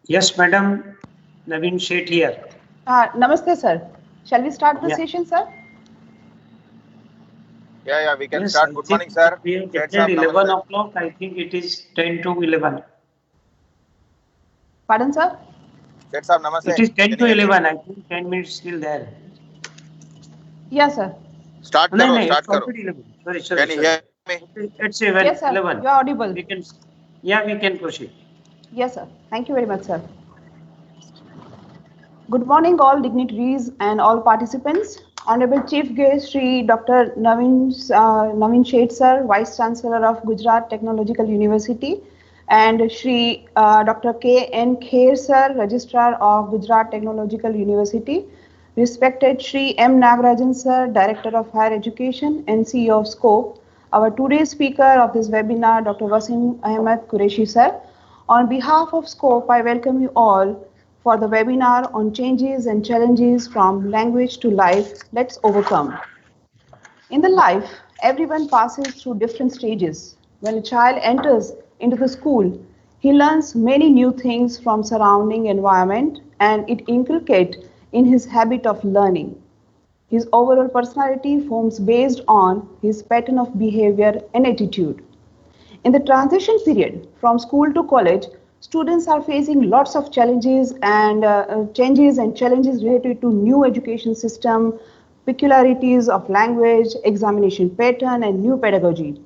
Yes, madam. Naveen Sheth here. Namaste, sir. Shall we start the Yeah. session, sir? Yeah, we can Yes, start. I Good think morning, sir. we have Sheth declared Saab, 11 namaste. o'clock. I think it is 10 to 11. Pardon, sir? Sheth Saab, namaste. It is 10 Can to you hear me? 11. I think 10 minutes still there. Yes, sir. No, no, Start it's karo. already 11. Sorry, sorry, Can you sorry. hear me? It's Yes, 11. sir. 11. You are audible. We can, yeah, we can proceed. Yes, sir. Thank you very much, sir. Good morning, all dignitaries and all participants. Honorable Chief Guest, Shri Dr. Naveen Sheth, sir, Vice Chancellor of Gujarat Technological University, and Shri Dr. K. N. Kher, sir, Registrar of Gujarat Technological University. Respected Shri M. Nagarajan, sir, Director of Higher Education and CEO of SCOPE. Our today's speaker of this webinar, Dr. Wasim Ahmed Qureshi, sir. On behalf of SCOPE, I welcome you all for the webinar on changes and challenges from language to life. Let's overcome. In the life, everyone passes through different stages. When a child enters into the school, he learns many new things from surrounding environment and it inculcates in his habit of learning. His overall personality forms based on his pattern of behavior and attitude. In the transition period from school to college, students are facing lots of challenges and changes and challenges related to new education system, peculiarities of language, examination pattern, and new pedagogy.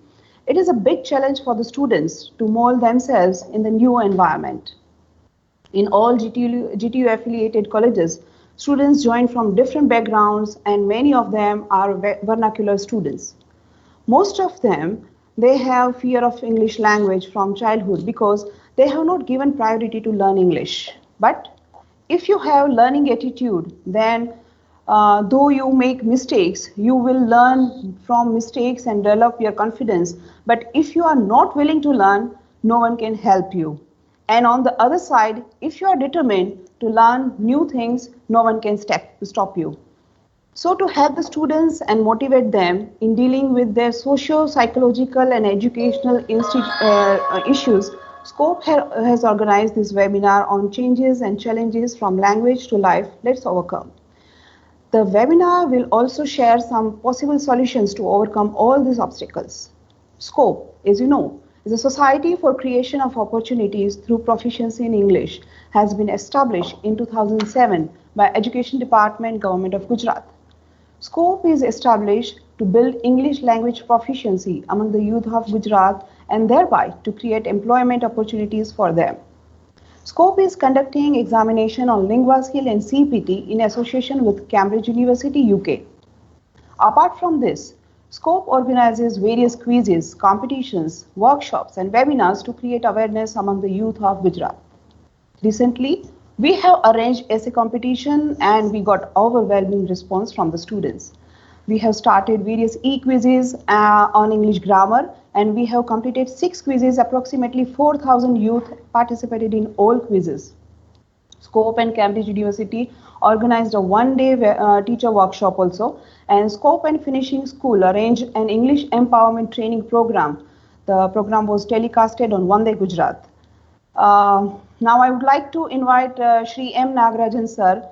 It is a big challenge for the students to mold themselves in the new environment. In all GTU affiliated colleges, students join from different backgrounds and many of them are vernacular students. Most of them, they have fear of English language from childhood because they have not given priority to learn English. But if you have learning attitude, then though you make mistakes, you will learn from mistakes and develop your confidence. But if you are not willing to learn, no one can help you. And on the other side, if you are determined to learn new things, no one can stop you. So to help the students and motivate them in dealing with their socio-psychological and educational issues, SCOPE has organized this webinar on changes and challenges from language to life. Let's overcome. The webinar will also share some possible solutions to overcome all these obstacles. SCOPE, as you know, is a society for creation of opportunities through proficiency in English, has been established in 2007 by Education Department, Government of Gujarat. SCOPE is established to build English language proficiency among the youth of Gujarat and thereby to create employment opportunities for them. SCOPE is conducting examination on LinguaSkill and CPT in association with Cambridge University, UK. Apart from this, SCOPE organizes various quizzes, competitions, workshops and webinars to create awareness among the youth of Gujarat. Recently, we have arranged essay competition and we got overwhelming response from the students. We have started various e-quizzes on English grammar and we have completed 6 quizzes. Approximately 4,000 youth participated in all quizzes. SCOPE and Cambridge University organized a one-day teacher workshop also, and SCOPE and Finishing School arranged an English empowerment training program. The program was telecasted on Vande Gujarat. Now I would like to invite Shri M. Nagarajan sir,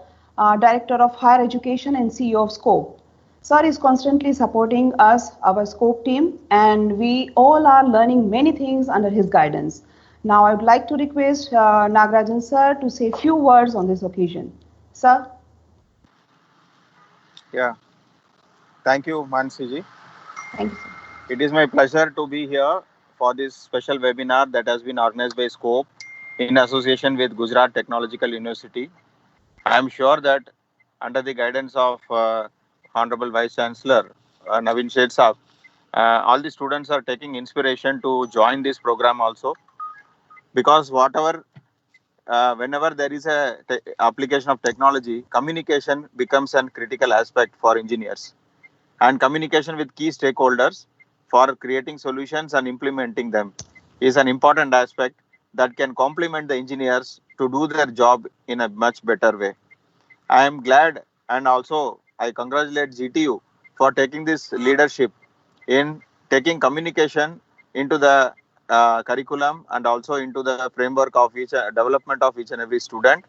Director of Higher Education and CEO of SCOPE. Sir is constantly supporting us, our SCOPE team, and we all are learning many things under his guidance. Now I would like to request Nagarajan sir to say a few words on this occasion. Sir. Yeah. Thank you, Mansiji. Thank you, sir. It is my pleasure to be here for this special webinar that has been organized by SCOPE in association with Gujarat Technological University. I am sure that under the guidance of Honorable Vice Chancellor Naveen Sheth Saab, all the students are taking inspiration to join this program also, because whenever there is a application of technology, communication becomes a critical aspect for engineers, and communication with key stakeholders for creating solutions and implementing them is an important aspect that can complement the engineers to do their job in a much better way. I am glad, and also I congratulate GTU for taking this leadership in taking communication into the curriculum and also into the framework of each development of each and every student.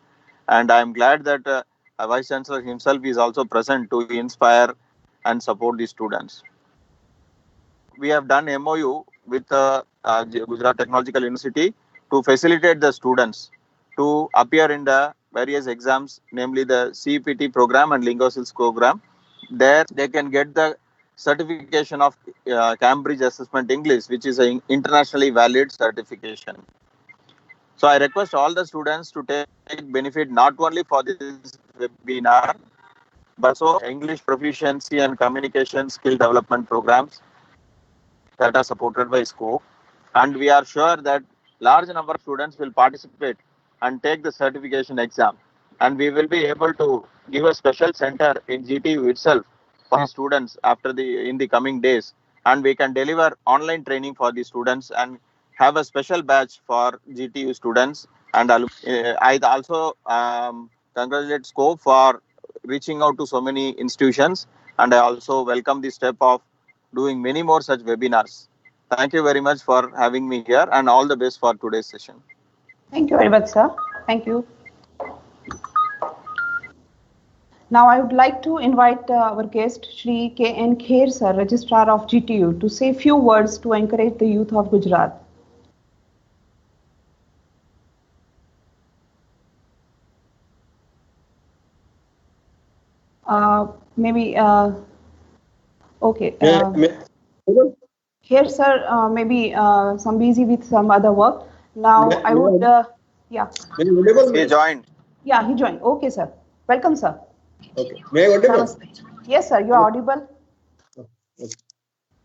And I am glad that Vice Chancellor himself is also present to inspire and support the students. We have done MOU with Gujarat Technological University to facilitate the students to appear in the various exams, namely the CPT program and Lingoskills program. There they can get the certification of Cambridge Assessment English, which is an internationally valid certification. So I request all the students to take benefit not only for this webinar, but also English proficiency and communication skill development programs that are supported by SCOPE. And we are sure that large number of students will participate and take the certification exam. And we will be able to give a special center in GTU itself for students in the coming days. And we can deliver online training for the students and have a special batch for GTU students. And I also congratulate SCOPE for reaching out to so many institutions. And I also welcome the step of doing many more such webinars. Thank you very much for having me here, and all the best for today's session. Thank you very much, sir. Thank you. Now I would like to invite our guest, Shri K.N. Kher sir, Registrar of GTU, to say few words to encourage the youth of Gujarat. Maybe, okay. Here, sir, maybe some busy with some other work. Now I would, yeah. He joined. Yeah, he joined. Okay, sir. Welcome, sir. Okay. May I audible? Yes, sir. You are audible. Okay.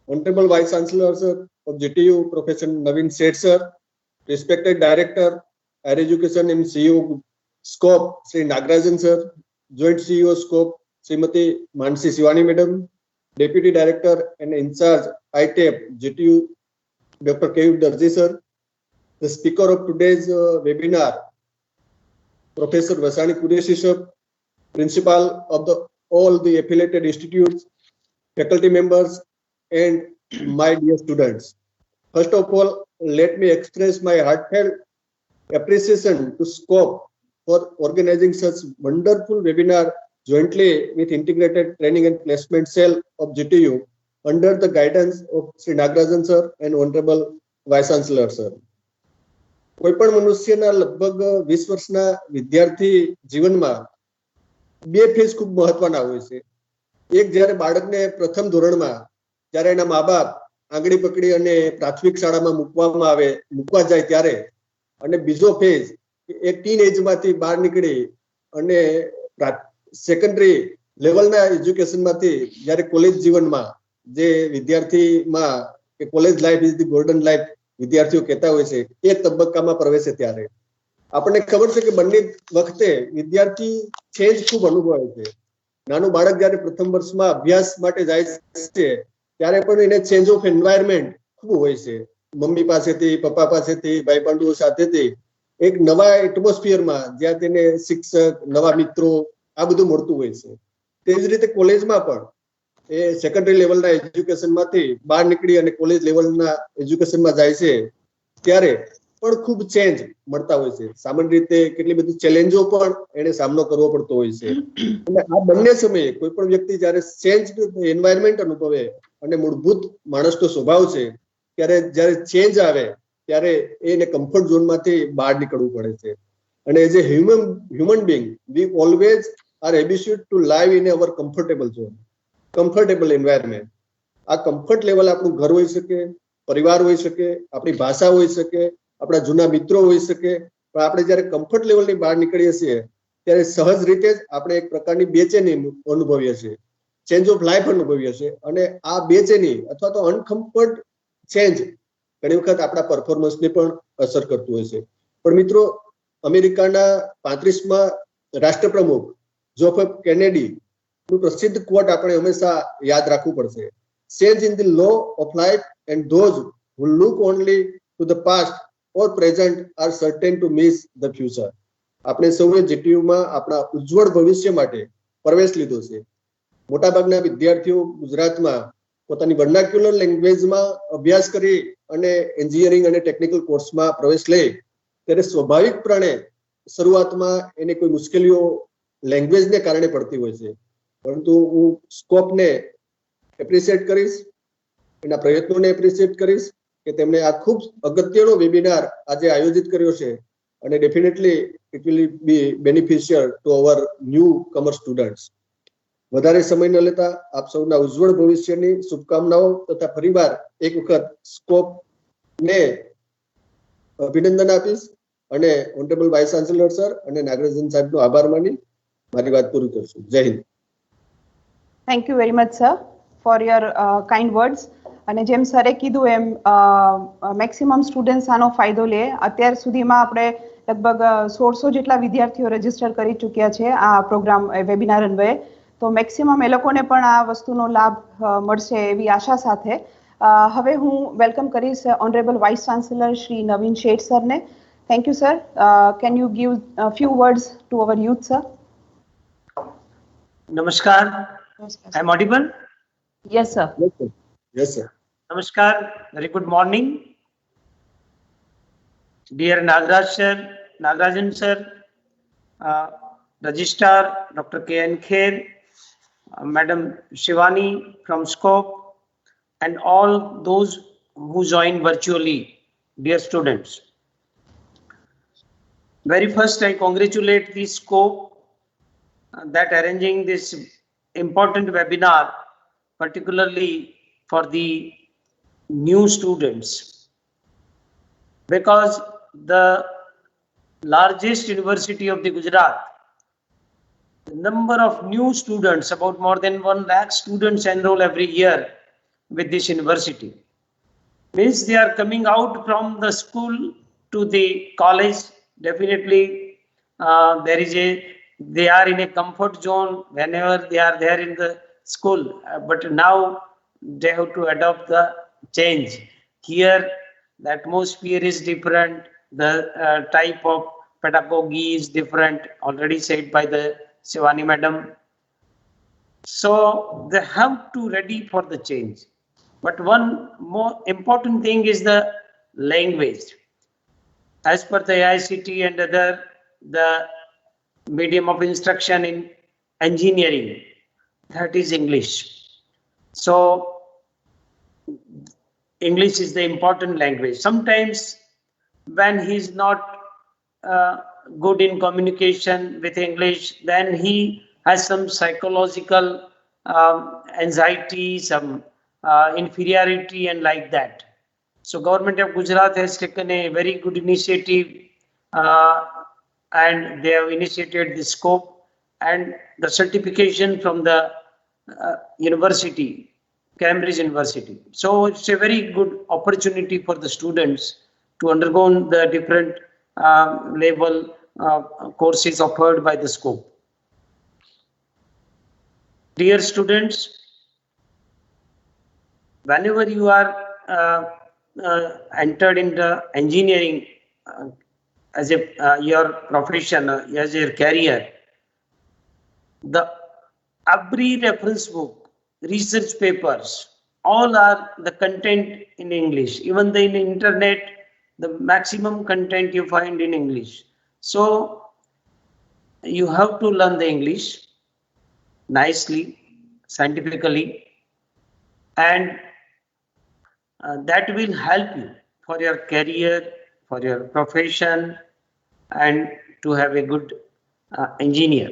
Honorable Vice Chancellor, sir, of GTU, Professor Navin Sheth, sir, respected Director, Higher Education and CEO, SCOPE, Sri Nagarajan, sir, Joint CEO, SCOPE, Srimati Mansi Shivani, Madam, Deputy Director and In Charge, ITEP, GTU, Dr. Kayub Darji, sir, the speaker of today's webinar, Professor Vasani Qureshi, sir, Principal of all the affiliated institutes, faculty members, and my dear students. First of all, let me express my heartfelt appreciation to SCOPE for organizing such wonderful webinar jointly with Integrated Training and Placement Cell of GTU under the guidance of Sri Nagarajan sir and Honorable Vice Chancellor sir. કોઈપણ મનુષ્યના લગભગ 20 વર્ષના વિદ્યાર્થી જીવનમાં બે phase ખૂબ મહત્વના હોય છે. એક જ્યારે બાળકને પ્રથમ ધોરણમાં જ્યારે એના મા-બાપ આંગળી પકડી અને પ્રાથમિક શાળામાં મૂકવા જાય ત્યારે, અને બીજો ફેઝ એક ટીન એજમાંથી બહાર નીકળી અને સેકન્ડરી લેવલના એજ્યુકેશનમાંથી જ્યારે કોલેજ જીવનમાં જે વિદ્યાર્થીમાં કે college life is the golden life વિદ્યાર્થીઓ કહેતા હોય છે, એ તબક્કામાં પ્રવેશે ત્યારે આપણને ખબર છે કે બંને વખતે વિદ્યાર્થી ચેન્જ ખૂબ અનુભવે છે. નાનું બાળક જ્યારે પ્રથમ વર્ષમાં અભ્યાસ માટે જાય છે ત્યારે પણ એને ચેન્જ ઓફ એન્વાયરમેન્ટ ખૂબ હોય છે. મમ્મી પાસેથી, પપ્પા પાસેથી, ભાઈ બંધુઓ સાથેથી એક નવા એટમોસ્ફિયરમાં જ્યાં તેને શિક્ષક, નવા મિત્રો આ બધું મળતું હોય છે. તે જ રીતે કોલેજમાં પણ એ સેકન્ડરી લેવલના એજ્યુકેશનમાંથી બહાર નીકળી અને કોલેજ લેવલના એજ્યુકેશનમાં જાય છે ત્યારે પણ ખૂબ ચેન્જ મળતા હોય છે. સામાન્ય રીતે કેટલી બધી ચેલેન્જો પણ એને સામનો કરવો પડતો હોય છે. અને આ બંને સમયે કોઈ પણ વ્યક્તિ જ્યારે ચેન્જ એન્વાયરમેન્ટ અનુભવે અને મૂળભૂત માણસનો સ્વભાવ છે ત્યારે જ્યારે ચેન્જ આવે ત્યારે એને કમ્ફર્ટ ઝોનમાંથી બહાર નીકળવું પડે છે. અને as a human being we always are habituated to live in our comfortable zone, comfortable environment. આ કમ્ફર્ટ લેવલ આપણું ઘર હોઈ શકે, પરિવાર હોઈ શકે, આપણી ભાષા હોઈ શકે, આપણા જૂના મિત્રો હોઈ શકે. પણ આપણે જ્યારે કમ્ફર્ટ લેવલની બહાર નીકળીએ છીએ ત્યારે સહજ રીતે જ આપણે એક પ્રકારની બેચેની અનુભવીએ છીએ, ચેન્જ ઓફ લાઈફ અનુભવીએ છીએ. અને આ બેચેની અથવા તો અનકમ્ફર્ટ ચેન્જ ઘણી વખત આપણા પરફોર્મન્સને પણ અસર કરતું હોય છે. પણ મિત્રો, અમેરિકાના 35મા રાષ્ટ્રપ્રમુખ જોફ એફ કેનેડી નું પ્રસિદ્ધ કોટ આપણે હંમેશા યાદ રાખવું પડશે. Change in the law of life and those who look only to the past or present are certain to miss the future. આપણે સૌએ જીટીયુમાં આપણા ઉજ્જવળ ભવિષ્ય માટે પ્રવેશ લીધો છે. મોટાભાગના વિદ્યાર્થીઓ ગુજરાતમાં પોતાની વર્નાક્યુલર લેંગ્વેજમાં અભ્યાસ કરી અને એન્જિનિયરિંગ અને ટેકનિકલ કોર્સમાં પ્રવેશ લે ત્યારે સ્વાભાવિકપણે શરૂઆતમાં એને કોઈ મુશ્કેલીઓ લેંગ્વેજને કારણે પડતી હોય છે, પરંતુ હું સ્કોપને એપ્રિશિએટ કરીશ, એના પ્રયત્નોને એપ્રિશિએટ કરીશ કે તેમણે આ ખૂબ અગત્યનો વેબિનાર આજે આયોજિત કર્યો છે અને definitely it will be beneficial to our new કમર સ્ટુડન્ટ્સ. વધારે સમય ન લેતા આપ સૌના ઉજ્જવળ ભવિષ્યની શુભકામનાઓ તથા ફરીવાર એક વખત સ્કોપને અભિનંદન આપીશ અને ઓનરેબલ વાઇસ ચાન્સેલર સર અને નાગરાજન સાહેબનો આભાર માની મારી વાત પૂરી કરશું. જય Hind. Thank you very much sir for your kind words. અને જેમ સરે કીધું એમ મેક્સિમમ સ્ટુડન્ટ્સ આનો ફાયદો લે. અત્યાર સુધીમાં આપણે લગભગ 1600 જેટલા વિદ્યાર્થીઓ રજીસ્ટર કરી ચૂક્યા છે આ પ્રોગ્રામ વેબિનાર અન્વયે. તો મેક્સિમમ એ લોકોને પણ આ વસ્તુનો લાભ મળશે એવી આશા સાથે હવે હું વેલકમ કરીશ ઓનરેબલ વાઇસ ચાન્સેલર શ્રી નવીન શેઠ સરને. Thank you sir. Can you give few words to our youth sir? Namaskar. I am audible? Yes sir. Yes sir. Namaskar. Very good morning. Dear Nagraj sir, Nagrajan sir, Registrar Dr. K.N. Kher, Madam Shivani from Scope, and all those who join virtually, dear students. Very first, I congratulate the Scope that arranging this important webinar, particularly for the new students, because the largest university of the Gujarat, the number of new students, about more than 1 lakh students enroll every year with this university. Means they are coming out from the school to the college. Definitely they are in a comfort zone whenever they are there in the school, but now they have to adopt the change. Here the atmosphere is different, the type of pedagogy is different, already said by the Shivani madam. So they have to ready for the change. But one more important thing is the language. As per the ICT and other, the medium of instruction in engineering, that is English. So English is the important language. Sometimes when he is not good in communication with English, then he has some psychological anxiety, some inferiority and like that. So Government of Gujarat has taken a very good initiative and they have initiated the Scope and the certification from the university, Cambridge University. So it's a very good opportunity for the students to undergo the different level courses offered by the Scope. Dear students, whenever you are entered into engineering as your profession, as your career, every reference book, research papers, all are the content in English. Even the in internet, the maximum content you find in English. So you have to learn the English nicely, scientifically, and that will help you for your career, for your profession, and to have a good engineer.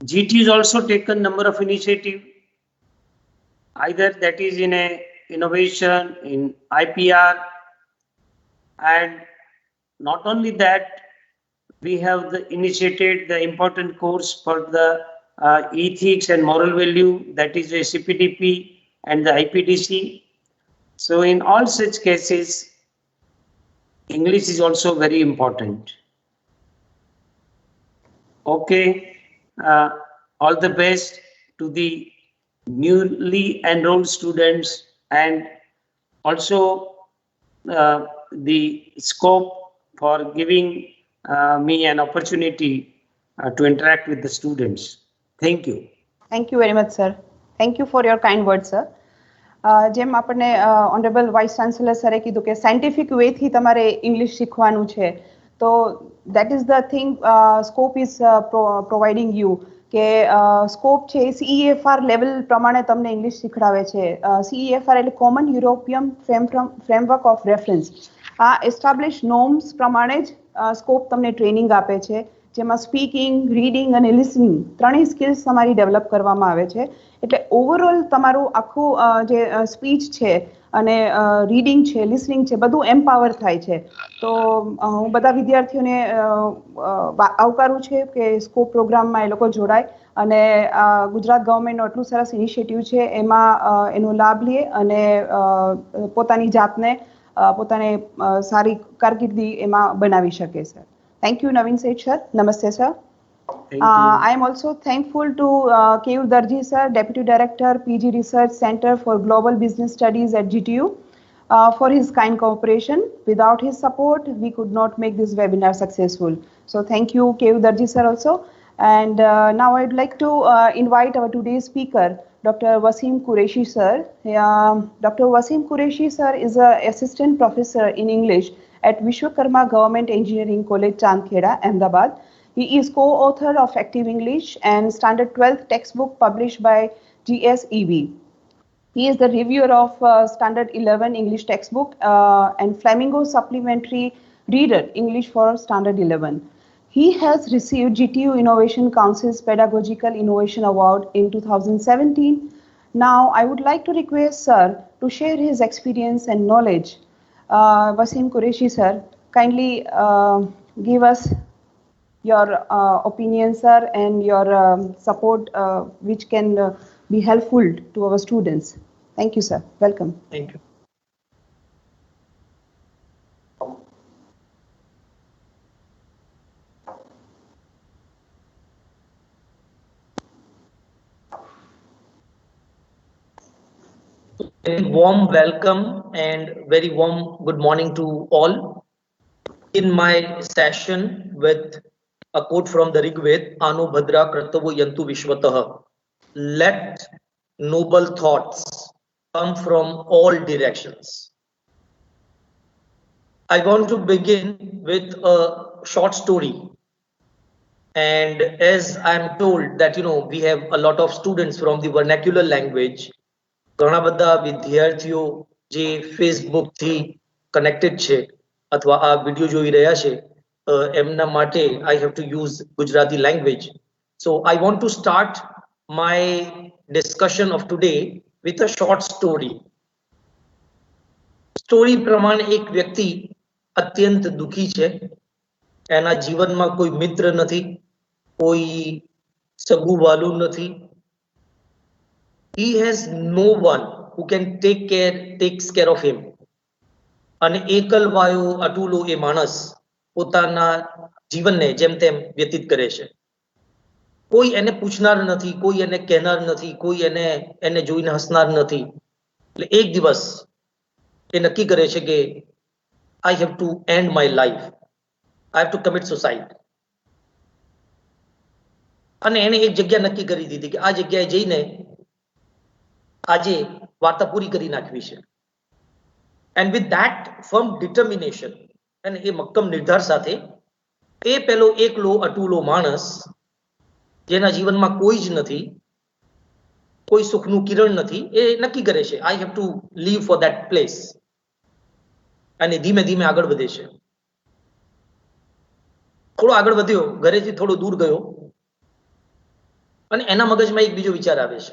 GT has also taken number of initiative, either that is in a innovation, in IPR, and not only that, we have initiated the important course for the ethics and moral value, that is a CPDP and the IPDC. So in all such cases, English is also very important. Okay, all the best to the newly enrolled students and also the Scope for giving me an opportunity to interact with the students. Thank you. Thank you very much, sir. Thank you for your kind word sir. જેમ આપણને honourable vice chancellor સરે કીધું કે scientific વેથી તમારે English શીખવાનું છે, તો that is the thing scope is providing you કે સ્કોપ છે એ CEFR લેવલ પ્રમાણે તમને ઇંગ્લિશ શીખડાવે છે. CEFR એટલે common European framework of reference. આ એસ્ટાબ્લિશ નોર્મ્સ પ્રમાણે જ સ્કોપ તમને ટ્રેનિંગ આપે છે, જેમાં સ્પીકિંગ, રીડિંગ અને લિસનિંગ ત્રણેય સ્કિલ્સ તમારી ડેવલપ કરવામાં આવે છે. એટલે ઓવરઓલ તમારું આખું જે સ્પીચ છે અને રીડિંગ છે, લિસનિંગ છે, બધું એમ્પાવર થાય છે. તો હું બધા વિદ્યાર્થીઓને આવકારું છે કે સ્કોપ પ્રોગ્રામમાં એ લોકો જોડાય અને ગુજરાત ગવર્મેન્ટનો એટલું સરસ ઇનિશિયેટિવ છે એમાં એનો લાભ લે અને પોતાની જાતને પોતાને સારી કારકિર્દી એમાં બનાવી શકે છે. Thank you Navin Sheth sir. નમસ્તે sir. Thank you. I am also thankful to Keyur Darji sir, Deputy Director, PG Research Center for Global Business Studies at GTU, for his kind cooperation. Without his support, we could not make this webinar successful. So thank you, Keyur Darji sir also. And now I'd like to invite our today's speaker, Dr. Wasim Qureshi sir. Dr. Wasim Qureshi sir is an assistant professor in English at Vishwakarma Government Engineering College, Chandkheda, Ahmedabad. He is co-author of Active English and Standard 12th textbook published by GSEB. He is the reviewer of Standard 11 English textbook and Flamingo Supplementary Reader English for Standard 11. He has received GTU Innovation Council's Pedagogical Innovation Award in 2017. Now, I would like to request Sir to share his experience and knowledge. Wasim Qureshi Sir, kindly give us your opinion, sir, and your support, which can be helpful to our students. Thank you, sir. Welcome. Thank you. Very warm welcome and very warm good morning to all. In my session with a quote from the Rig Veda, Anu Bhadra Kartavo Yantu Vishwatah. Let noble thoughts come from all directions. I want to begin with a short story. And as I'm told that, we have a lot of students from the vernacular language, ઘણા બધા વિદ્યાર્થીઓ જે Facebook થી connected છે અથવા આ video જોઈ રહ્યા છે એમના માટે I have to use Gujarati language. So I want to start my discussion of today with a short story. Story પ્રમાણે એક વ્યક્તિ અત્યંત દુઃખી છે. એના જીવનમાં કોઈ મિત્ર નથી, કોઈ સગું વાલું નથી. He has no one who can takes care of him. અને એકલવાયો અટુલો એ માણસ પોતાના જીવનને જેમ તેમ વ્યતીત કરે છે. કોઈ એને પૂછનાર નથી, કોઈ એને કહેનાર નથી, કોઈ એને જોઈને હસનાર નથી. એટલે એક દિવસ એ નક્કી કરે છે કે I have to end my life. I have to commit suicide. અને એને એક જગ્યા નક્કી કરી દીધી કે આ જગ્યાએ જઈને આજે વાર્તા પૂરી કરી નાખવી છે. And with that firm determination અને એ મક્કમ નિર્ધાર સાથે એ પેલો એકલો અટુલો માણસ જેના જીવનમાં કોઈ જ નથી, કોઈ સુખનું કિરણ નથી, એ નક્કી કરે છે I have to leave for that place. અને ધીમે ધીમે આગળ વધે છે. થોડો આગળ વધ્યો, ઘરેથી થોડો દૂર ગયો અને એના મગજમાં એક બીજો વિચાર આવે છે.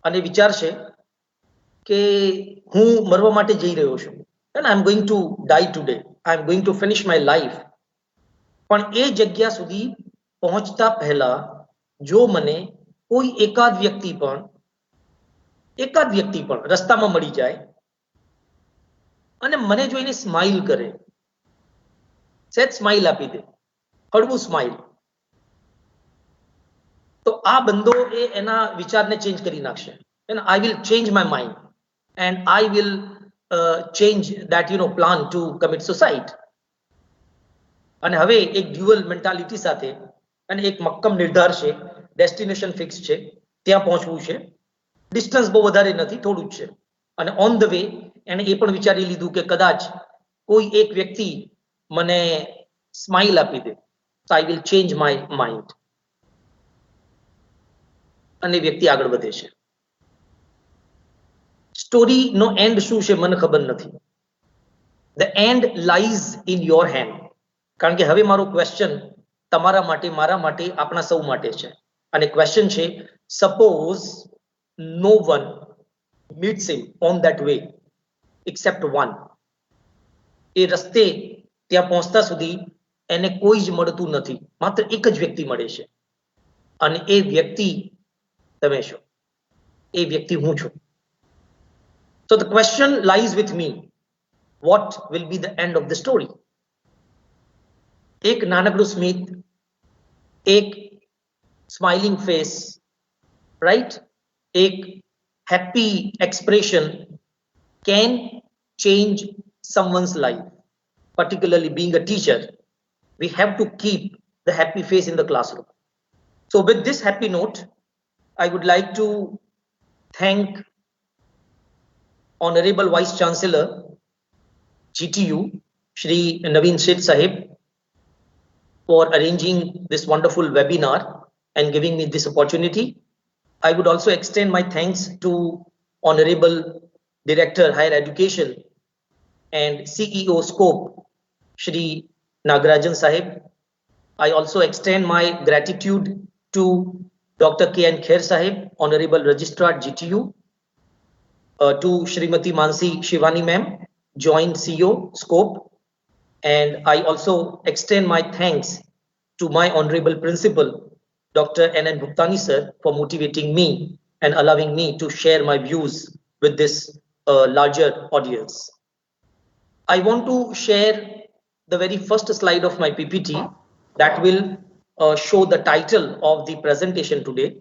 અને વિચાર છે કે હું મરવા માટે જઈ રહ્યો છું and I am going to die today. I am going to finish my life. પણ એ જગ્યા સુધી પહોંચતા પહેલા જો મને કોઈ એકાદ વ્યક્તિ પણ રસ્તામાં મળી જાય અને મને જોઈને સ્માઇલ કરે, સેજ સ્માઇલ આપી દે, હળવું સ્માઇલ, તો આ બંદો એ એના વિચારને ચેન્જ કરી નાખશે. And I will change my mind and I will change that plan to commit suicide. અને હવે એક ડ્યુઅલ મેન્ટાલિટી સાથે અને એક મક્કમ નિર્ધાર છે, ડેસ્ટિનેશન ફિક્સ છે ત્યાં પહોંચવું છે. ડિસ્ટન્સ બહુ વધારે નથી, થોડું જ છે. અને ઓન ધ વે એને એ પણ વિચારી લીધું કે કદાચ કોઈ એક વ્યક્તિ મને સ્માઇલ આપી દે, તો I will change my mind. અને વ્યક્તિ આગળ વધે છે. સ્ટોરીનો એન્ડ શું છે મને ખબર નથી. The and lies in your hand. કારણ કે હવે મારો ક્વેશ્ચન તમારા માટે, મારા માટે, આપણા સૌ માટે છે. અને ક્વેશ્ચન છે, suppose no one meets him on that way except one. એ રસ્તે ત્યાં પહોંચતા સુધી એને કોઈ જ મળતું નથી, માત્ર એક જ વ્યક્તિ મળે છે. અને એ વ્યક્તિ તમે છો, એ વ્યક્તિ હું છું. So the question lies with me, what will be the end of the story? એક નાનકડું સ્મિત, એક સ્માઇલિંગ ફેસ, રાઈટ, એક happy expression can change someone's life. Particularly being a teacher, we have to keep the happy face in the classroom. So with this happy note, I would like to thank Honorable Vice Chancellor, GTU, Shri Naveen Sheth Sahib, for arranging this wonderful webinar and giving me this opportunity. I would also extend my thanks to Honorable Director Higher Education and CEO Scope, Shri Nagarajan Sahib. I also extend my gratitude to Dr. K.N. Kher Sahib, Honorable Registrar GTU, to Shrimati Mansi Shivani Ma'am, Joint CEO Scope. And I also extend my thanks to my Honorable Principal, Dr. N.N. Bhuktani sir, for motivating me and allowing me to share my views with this larger audience. I want to share the very first slide of my PPT that will show the title of the presentation today.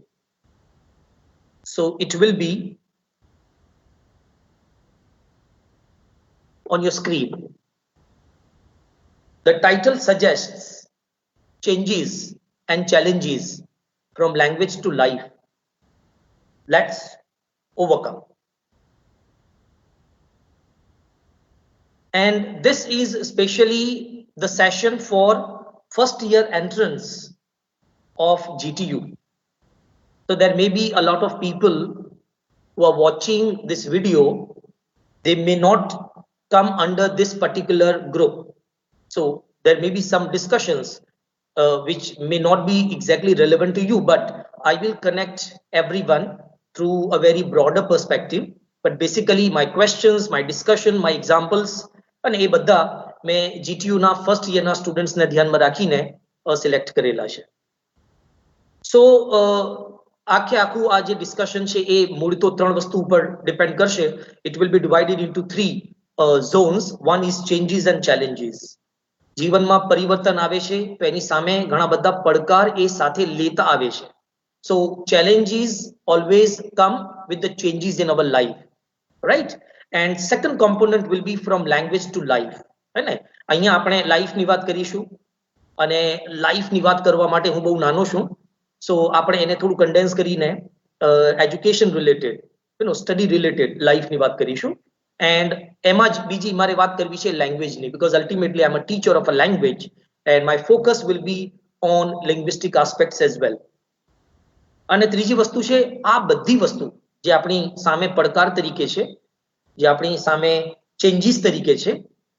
So it will be on your screen. The title suggests changes and challenges from language to life. Let's overcome. And this is especially the session for first year entrance of GTU. So there may be a lot of people who are watching this video. They may not come under this particular group. So there may be some discussions which may not be exactly relevant to you, but I will connect everyone through a very broader perspective. But basically my questions, my discussion, my examples, and એ બધા મેં GTU ના first યરના students ને ધ્યાનમાં રાખીને select કરેલા છે. સો આખે આખું આ જે ડિસ્કશન છે એ મૂળ તો ત્રણ વસ્તુ ઉપર ડિપેન્ડ કરશે. It will be divided into three zones. One is changes and challenges. જીવનમાં પરિવર્તન આવે છે તો એની સામે ઘણા બધા પડકાર એ સાથે લેતા આવે છે. So challenges always come with the changes in our life, right? And second component will be from language to life. है ને, અહીંયા આપણે લાઈફ ની વાત કરીશું અને લાઈફ ની વાત કરવા માટે હું બહુ નાનો છું. So આપણે એને થોડું કન્ડેન્સ કરીને education related, study related life ની વાત કરીશું. And એમાં જ બીજી મારે વાત કરવી છે લેંગ્વેજની, because ultimately I'm a teacher of a language and my focus will be on linguistic aspects as well. અને ત્રીજી વસ્તુ છે, આ બધી વસ્તુ જે આપણી સામે પડકાર તરીકે છે, જે આપણી સામે ચેન્જીસ તરીકે છે,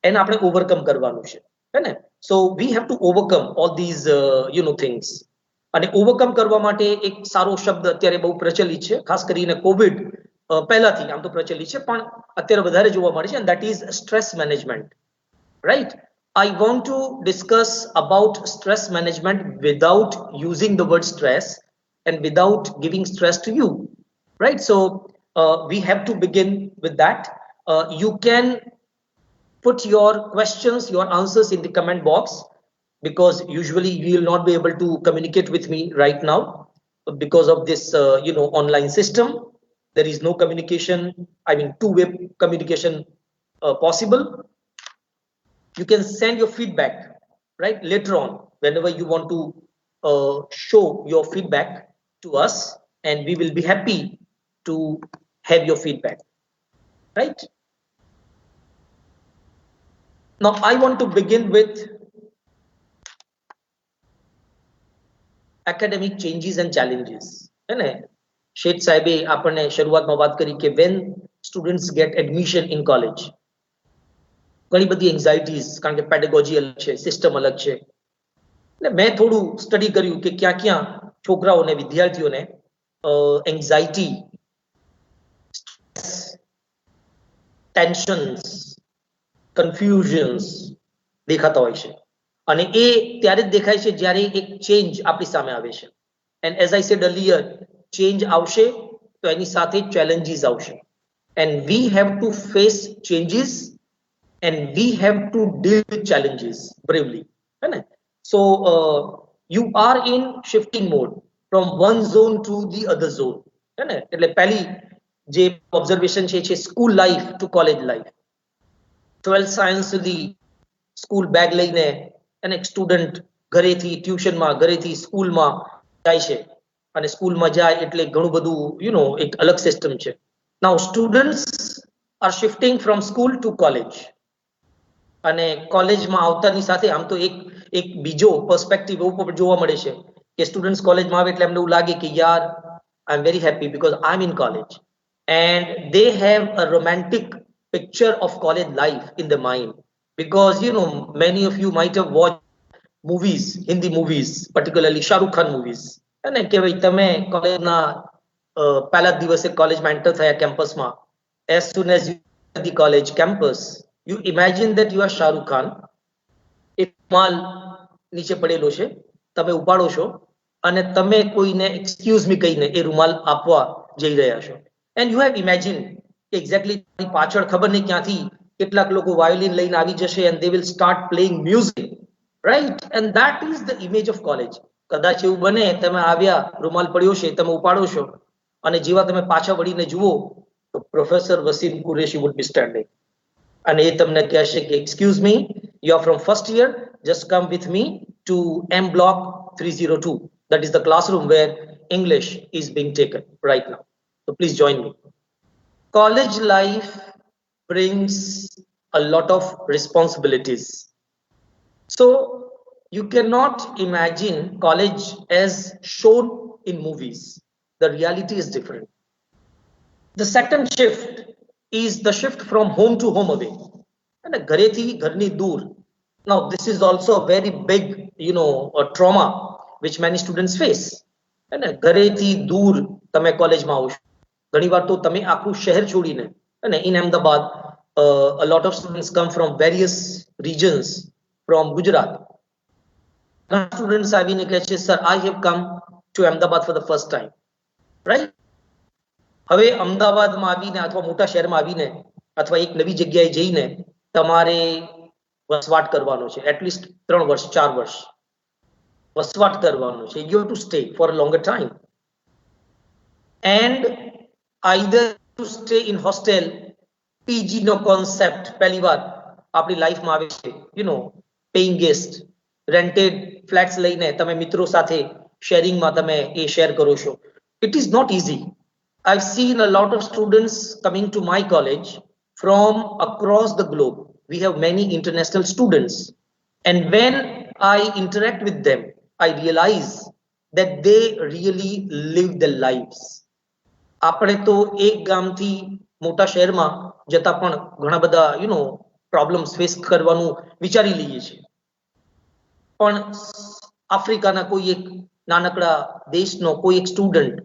એને આપણે ઓવરકમ કરવાનું છે, હે ને. So we have to overcome all these things. અને ઓવરકમ કરવા માટે એક સારો શબ્દ અત્યારે બહુ પ્રચલિત છે, ખાસ કરીને કોવિડ પહેલાથી આમ તો પ્રચલિત છે પણ અત્યારે વધારે જોવા મળે છે, and that is stress management, right? I want to discuss about stress management without using the word stress and without giving stress to you, right? So we have to begin with that. You can put your questions, your answers in the comment box, because usually you will not be able to communicate with me right now because of this online system. There is no communication, I mean two-way communication possible. You can send your feedback, right, later on whenever you want to show your feedback to us. and we will be happy to have your feedback, right? Now I want to begin with academic changes and challenges. है ने શેઠ સાહેબે આપણને શરૂઆતમાં વાત કરી કે when students get admission in college ઘણી બધી એન્ઝાઇટીઝ, કારણ કે પેડેગોજી અલગ છે, સિસ્ટમ અલગ છે. એટલે મેં થોડું સ્ટડી કર્યું કે ક્યાં ક્યાં છોકરાઓને, વિદ્યાર્થીઓને એન્ઝાઇટી, ટેન્શન્સ, કન્ફ્યુઝન્સ દેખાતા હોય છે. અને એ ત્યારે જ દેખાય છે જ્યારે એક ચેન્જ આપણી સામે આવે છે. And as I said earlier, change આવશે તો એની સાથે ચેલેન્જીસ આવશે. And we have to face changes and we have to deal with challenges bravely. So you are in shifting mode from one zone to the other zone. એટલે પહેલી જે observation છે school life to college life. 12th science સુધી school bag લઈને અને એક student ઘરેથી ટ્યુશનમાં, ઘરેથી સ્કૂલમાં જાય છે, અને સ્કૂલમાં જાય એટલે ઘણું બધું એક અલગ સિસ્ટમ છે. Now students are shifting from school to college, અને કોલેજમાં આવતાની સાથે આમ તો એક બીજો પર્સપેક્ટિવ એવું જોવા મળે છે કે સ્ટુડન્ટ્સ કોલેજમાં આવે એટલે એમને એવું લાગે કે યાર I am very happy because I am in college, and they have a romantic picture of college life in the mind, because many of you might have watched movies, Hindi movies, particularly Shahrukh Khan movies, અને કે ભાઈ તમે કોલેજના પહેલા દિવસે કોલેજમાં enter થયા કેમ્પસમાં, as soon as you enter the college campus, you imagine that you are Shahrukh Khan. એક માલ નીચે પડેલો છે, તમે ઉપાડો છો અને તમે કોઈને એક્સક્યુઝ મી કહીને એ રૂમાલ આપવા જઈ રહ્યા છો. એન્ડ યુ હેવ ઇમેજિન કે એક્ઝેક્ટલી પાછળ ખબર નહીં ક્યાંથી કેટલાક લોકો વાયોલિન લઈને આવી જશે and they will start playing music, right? And that is the image of college. કદાચ એવું બને તમે આવ્યા, રૂમાલ પડ્યો છે, તમે ઉપાડો છો, અને જેવા તમે પાછા વળીને જુઓ તો professor Wasim Qureshi would be standing. And એ તમને કહેશે કે excuse me, you are from first year, just come with me to M block 302. That is the classroom where English is being taken right now. So please join me. College life brings a lot of responsibilities. So you cannot imagine college as shown in movies. The reality is different. The second shift is the shift from home to home away. And ઘરેથી ઘરની દૂર. Now this is also a very big a trauma which many students face. અને ઘરેથી દૂર તમે કોલેજમાં આવો છો, ઘણીવાર તો તમે આખું શહેર છોડીને, અને in Ahmedabad a lot of students come from various regions from Gujarat. Students આવીને કહે છે sir, I have come to Ahmedabad for the first time, right? હવે અમદાવાદમાં આવીને અથવા મોટા શહેરમાં આવીને અથવા એક નવી જગ્યાએ જઈને તમારે વસવાટ કરવાનો છે, એટલીસ્ટ 3 વર્ષ 4 વર્ષ વસવાટ કરવાનો છે. You have to stay for a longer time, and either to stay in hostel, PG નો કોન્સેપ્ટ પહેલી વાર આપણી લાઈફમાં આવે છે, પેઇંગ ગેસ્ટ, રેન્ટેડ ફ્લેટ્સ લઈને તમે મિત્રો સાથે શેરિંગમાં તમે એ શેર કરો છો. It is not easy. I've seen a lot of students coming to my college from across the globe. We have many international students. And when I interact with them, I realize that they really live their lives. આપણે તો એક ગામથી મોટા શહેરમાં જતા પણ ઘણા બધા પ્રોબ્લેમ્સ ફેસ કરવાનું વિચારી લઈએ છીએ, પણ આફ્રિકાના કોઈ એક નાનકડા દેશનો કોઈ એક સ્ટુડન્ટ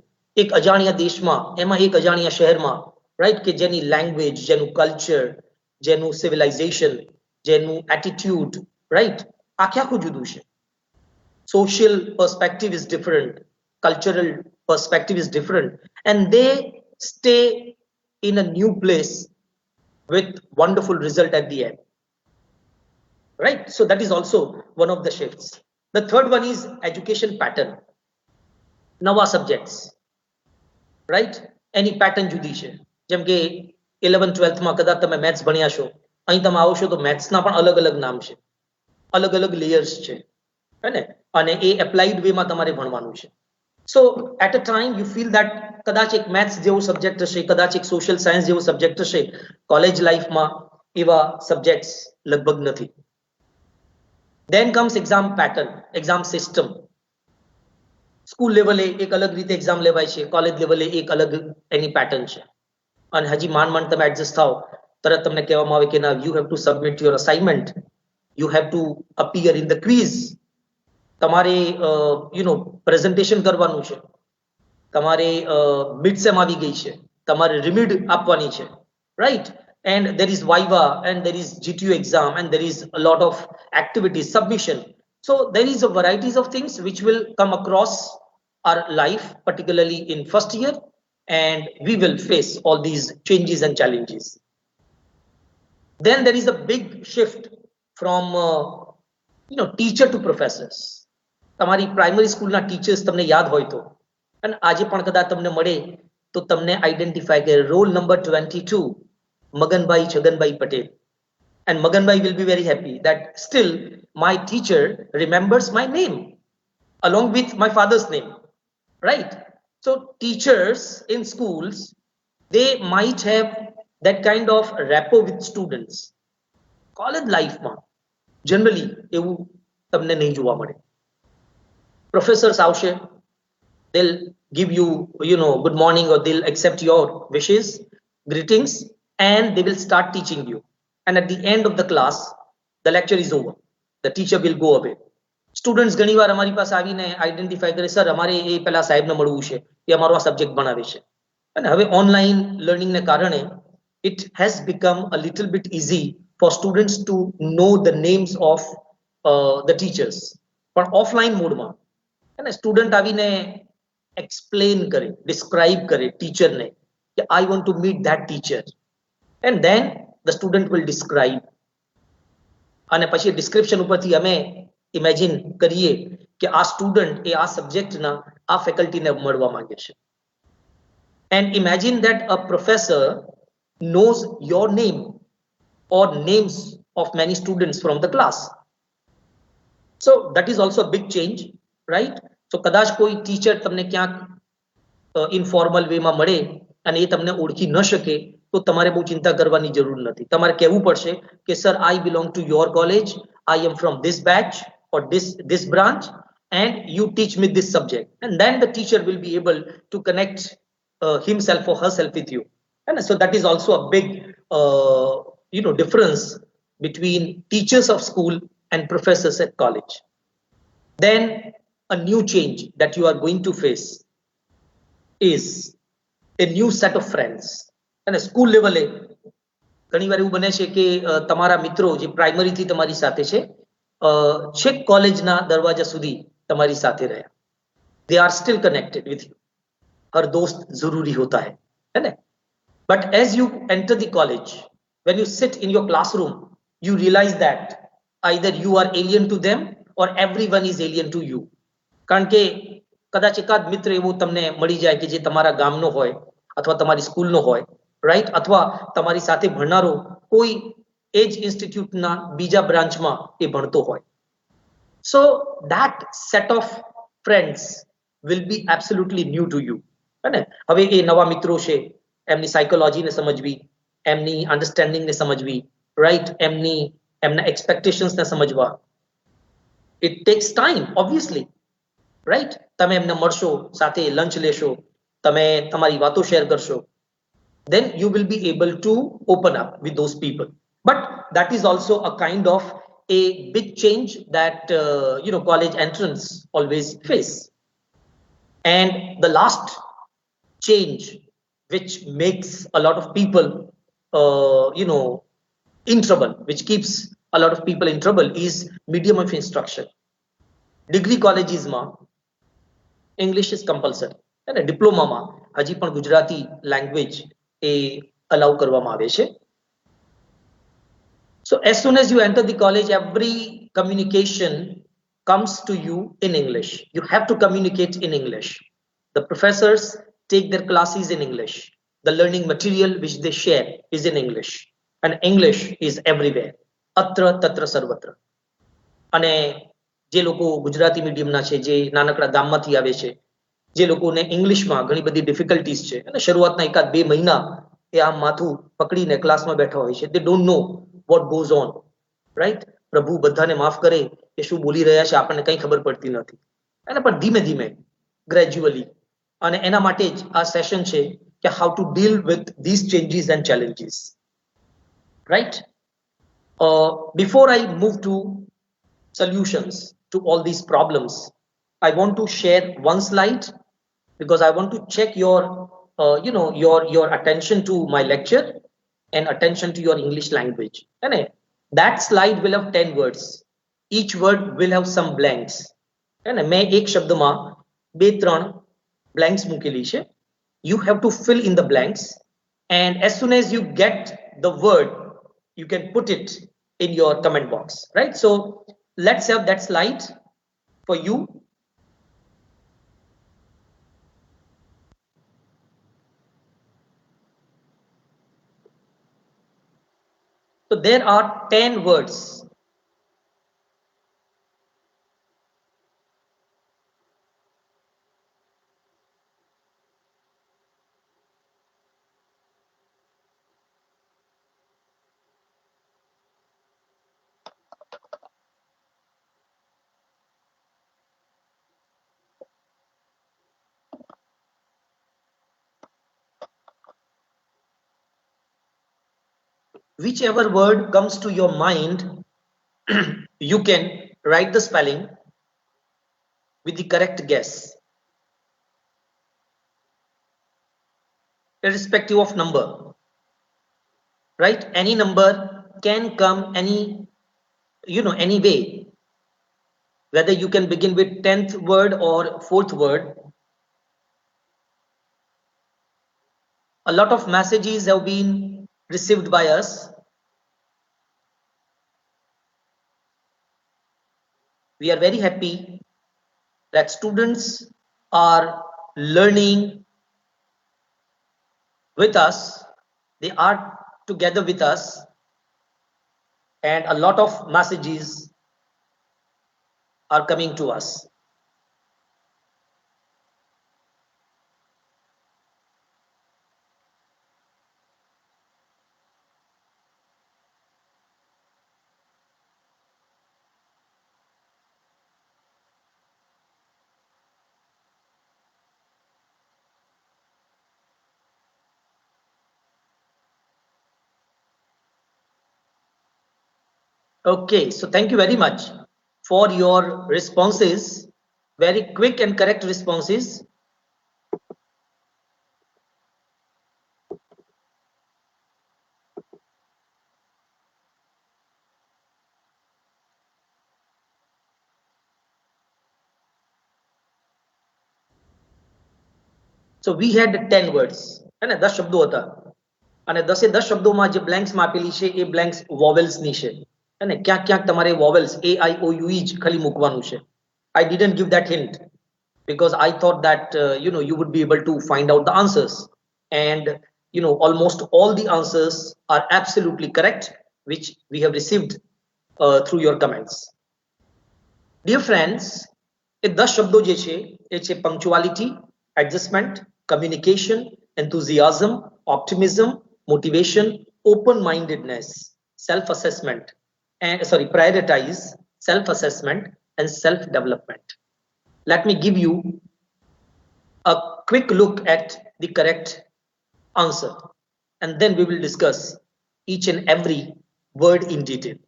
એક અજાણ્યા દેશમાં, એમાં એક અજાણ્યા શહેરમાં, રાઈટ, કે જેની લેંગ્વેજ, જેનું કલ્ચર, જેનું સિવિલાઇઝેશન, જેનું એટીટ્યુડ, રાઈટ, આખું જુદું છે. Social perspective is different, cultural perspective is different, and they stay in a new place with wonderful result at the end, right? So that is also one of the shifts. The third one is education pattern. Nawa subjects, right? Any pattern judi છે. જેમ કે 11th 12th માં કદાચ તમે maths ભણ્યા છો, અહીં તમે આવશો તો મેથ્સના પણ અલગ અલગ નામ છે, અલગ અલગ લેયર્સ છે, હે ને, અને એ એપ્લાઇડ વેમાં તમારે ભણવાનું છે. So at a time you feel that કદાચ એક મેથ્સ જેવો સબ્જેક્ટ હશે, કદાચ એક સોશિયલ સાયન્સ જેવો સબ્જેક્ટ હશે, કોલેજ લાઈફમાં એવા સબ્જેક્ટ્સ લગભગ નથી. Then comes exam pattern, exam system. School લેવલે એક અલગ રીતે એક્ઝામ લેવાય છે, કોલેજ લેવલે એક અલગ એની પેટર્ન છે, અને હજી માંડ તમે એડજસ્ટ થાવ તરત તમને કહેવામાં આવે કે ના, you have to submit your assignment, you have to appear in the quiz, તમારે પ્રેઝન્ટેશન કરવાનું છે, તમારે મિડ સેમ આવી ગઈ છે, તમારે રિમિડ આપવાની છે, right? And there is viva, and there is GTU exam, and there is a lot of activities, submission. So there is a varieties of things which will come across our life, particularly in first year, and we will face all these changes and challenges. Then there is a big shift from teacher to professors. તમારી primary સ્કૂલના teachers તમને યાદ હોય તો, અને આજે પણ કદાચ તમને મળે તો તમને આઈડેન્ટિફાય કરે, roll number 22, Maganbhai Chaganbhai Patel. And Maganbhai will be very happy that still my teacher remembers my name along with my father's name, right? So teachers in schools, they might have that kind of rapport with students. College life ma generally એવું તમને નહીં જોવા મળે. Professors આવશે, they'll give you good morning, or they'll accept your wishes, greetings, and they will start teaching you. And at the end of the class, the lecture is over, the teacher will go away. Students ઘણી વાર અમારી પાસે આવીને identify કરે, sir અમારે એ પેલા સાહેબને મળવું છે, એ અમારો આ સબ્જેક્ટ ભણાવે છે. અને હવે ઓનલાઈન લર્નિંગને કારણે it has become a little bit easy for students to know the names of the teachers. પણ ઓફલાઈન મોડમાં અને સ્ટુડન્ટ આવીને એક્સપ્લેન કરે, ડિસ્ક્રાઇબ કરે ટીચરને કે I want to meet that teacher. And then the student will describe, અને પછી ડિસ્ક્રિપ્શન ઉપરથી અમે ઇમેજિન કરીએ કે આ સ્ટુડન્ટ એ આ સબ્જેક્ટના આ ફેકલ્ટીને મળવા માંગે છે. And imagine that a professor knows your name or names of many students from the class. So that is also a big change, right? So કદાચ કોઈ ટીચર તમને ક્યાંક ઇન્ફોર્મલ વેમાં મળે અને એ તમને ઓળખી ન શકે તો તમારે બહુ ચિંતા કરવાની જરૂર નથી. તમારે કહેવું પડશે કે sir I belong to your college, I am from this batch or this branch, and you teach me this subject. And then the teacher will be able to connect himself or herself with you. And so that is also a big difference between teachers of school and professors at college. Then a new change that you are going to face is a new set of friends. અને school લેવલે ઘણી વાર એવું બને છે કે તમારા મિત્રો જે પ્રાઇમરીથી તમારી સાથે છે, છેક કોલેજના દરવાજા સુધી તમારી સાથે રહ્યા, they are still connected with you. હર દોસ્ત જરૂરી હોતા है ना? But as you enter the college, when you sit in your classroom, you realize that either you are alien to them or everyone is alien to you. કારણ કે કદાચ એકાદ મિત્ર એવો તમને મળી જાય કે જે તમારા ગામનો હોય અથવા તમારી સ્કૂલનો હોય, રાઈટ? અથવા તમારી સાથે ભણનારો કોઈ એજ ઇન્સ્ટિટ્યૂટના બીજા બ્રાન્ચમાં એ ભણતો હોય. So that set of friends will be absolutely new to you. है? હવે એ નવા મિત્રો છે, એમની સાયકોલોજીને સમજવી, એમની અન્ડરસ્ટેન્ડિંગને સમજવી, રાઈટ? એમના એક્સપેક્ટેશન્સને સમજવા. It takes time, obviously, right? તમે એમને મળશો, સાથે લંચ લેશો, તમે તમારી વાતો શેર કરશો, then you will be able to open up with those people. But that is also a kind of a big change that college entrants always face. And the last change which makes a lot of people in trouble, which keeps a lot of people in trouble, is medium of instruction. Degree colleges ma English is compulsory, and diploma ma haji પણ Gujarati language એ allow કરવામાં આવે છે. So as soon as you enter the college, every communication comes to you in English. You have to communicate in English. The professors take their classes in English. The learning material which they share is in English. And English is everywhere. Atra tatra sarvatra. અને જે લોકો ગુજરાતી મીડિયમના છે, જે નાનકડા ગામમાંથી આવે છે, જે લોકોને ઇંગ્લિશમાં ઘણી બધી ડિફિકલ્ટીઝ છે અને શરૂઆતના એકાદ 2 મહિના એ આમ માથું પકડીને ક્લાસમાં બેઠા હોય છે. દે don't know what goes on, right? પ્રભુ બધાને માફ કરે કે શું બોલી રહ્યા છે આપણને કંઈ ખબર પડતી નથી. અને પણ ધીમે ધીમે ગ્રેજ્યુઅલી, અને એના માટે જ આ સેશન છે કે how to deal with these changes and challenges, right? Before I move to solutions to all these problems, I want to share one slide because I want to check your your attention to my lecture and attention to your English language. And that slide will have 10 words. Each word will have some blanks. And मैं एक शब्द में 2-3 blanks મૂકેલી છે. You have to fill in the blanks, and as soon as you get the word, you can put it in your comment box, right? So let's have that slide for you. So there are 10 words. Whichever word comes to your mind, you can write the spelling with the correct guess, irrespective of number, right? Any number can come any way, whether you can begin with 10th word or 4th word. A lot of messages have been received by us. We are very happy that students are learning with us. They are together with us, and a lot of messages are coming to us. Okay, so thank you very much for your responses, very quick and correct responses. So we had 10 words, અને 10 શબ્દો હતા, અને 10 શબ્દોમાં જે blanks માં આપેલી છે એ blanks vowels ની છે, અને ક્યાંક ક્યાંક તમારે vowels A I O U E જ ખાલી મૂકવાનું છે. I didn't give that hint because I thought that you would be able to find out the answers, and almost all the answers are absolutely correct, which we have received through your comments. Dear friends, એ 10 શબ્દો જે છે એ છે punctuality, adjustment, communication, enthusiasm, optimism, motivation, open-mindedness, self-assessment, and prioritize, self-assessment, and self-development. Let me give you a quick look at the correct answer, and then we will discuss each and every word in detail.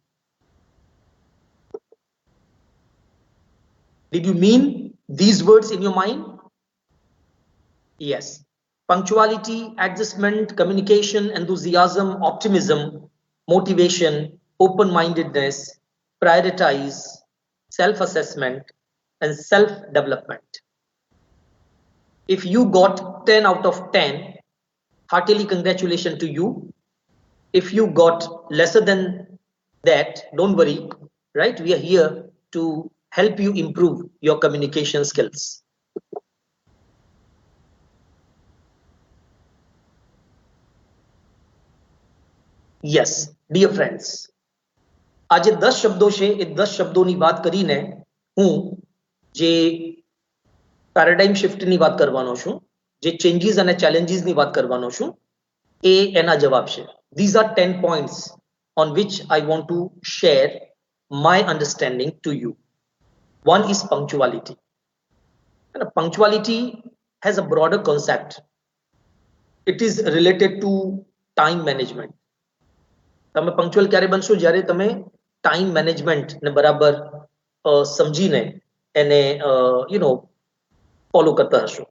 Did you mean these words in your mind? Yes. Punctuality, adjustment, communication, enthusiasm, optimism, motivation, open-mindedness, prioritize, self-assessment, and self-development. If you got 10 out of 10, heartily congratulations to you. If you got lesser than that, don't worry, right? We are here to help you improve your communication skills. Yes, dear friends, આજે 10 શબ્દો છે એ 10 શબ્દોની વાત કરીને હું જે paradigm શિફ્ટની વાત કરવાનો છું, જે ચેન્જીસ અને ચેલેન્જીસની વાત કરવાનો છું, એ એના જવાબ છે. These are 10 points on which I want to share my understanding to you. One is punctuality. And punctuality has a broader concept. It is related to time management. તમે પંક્ચ્યુઅલ ક્યારે બનશો? જ્યારે તમે ટાઈમ મેનેજમેન્ટ ને બરાબર સમજીને એને follow કરતા હશો.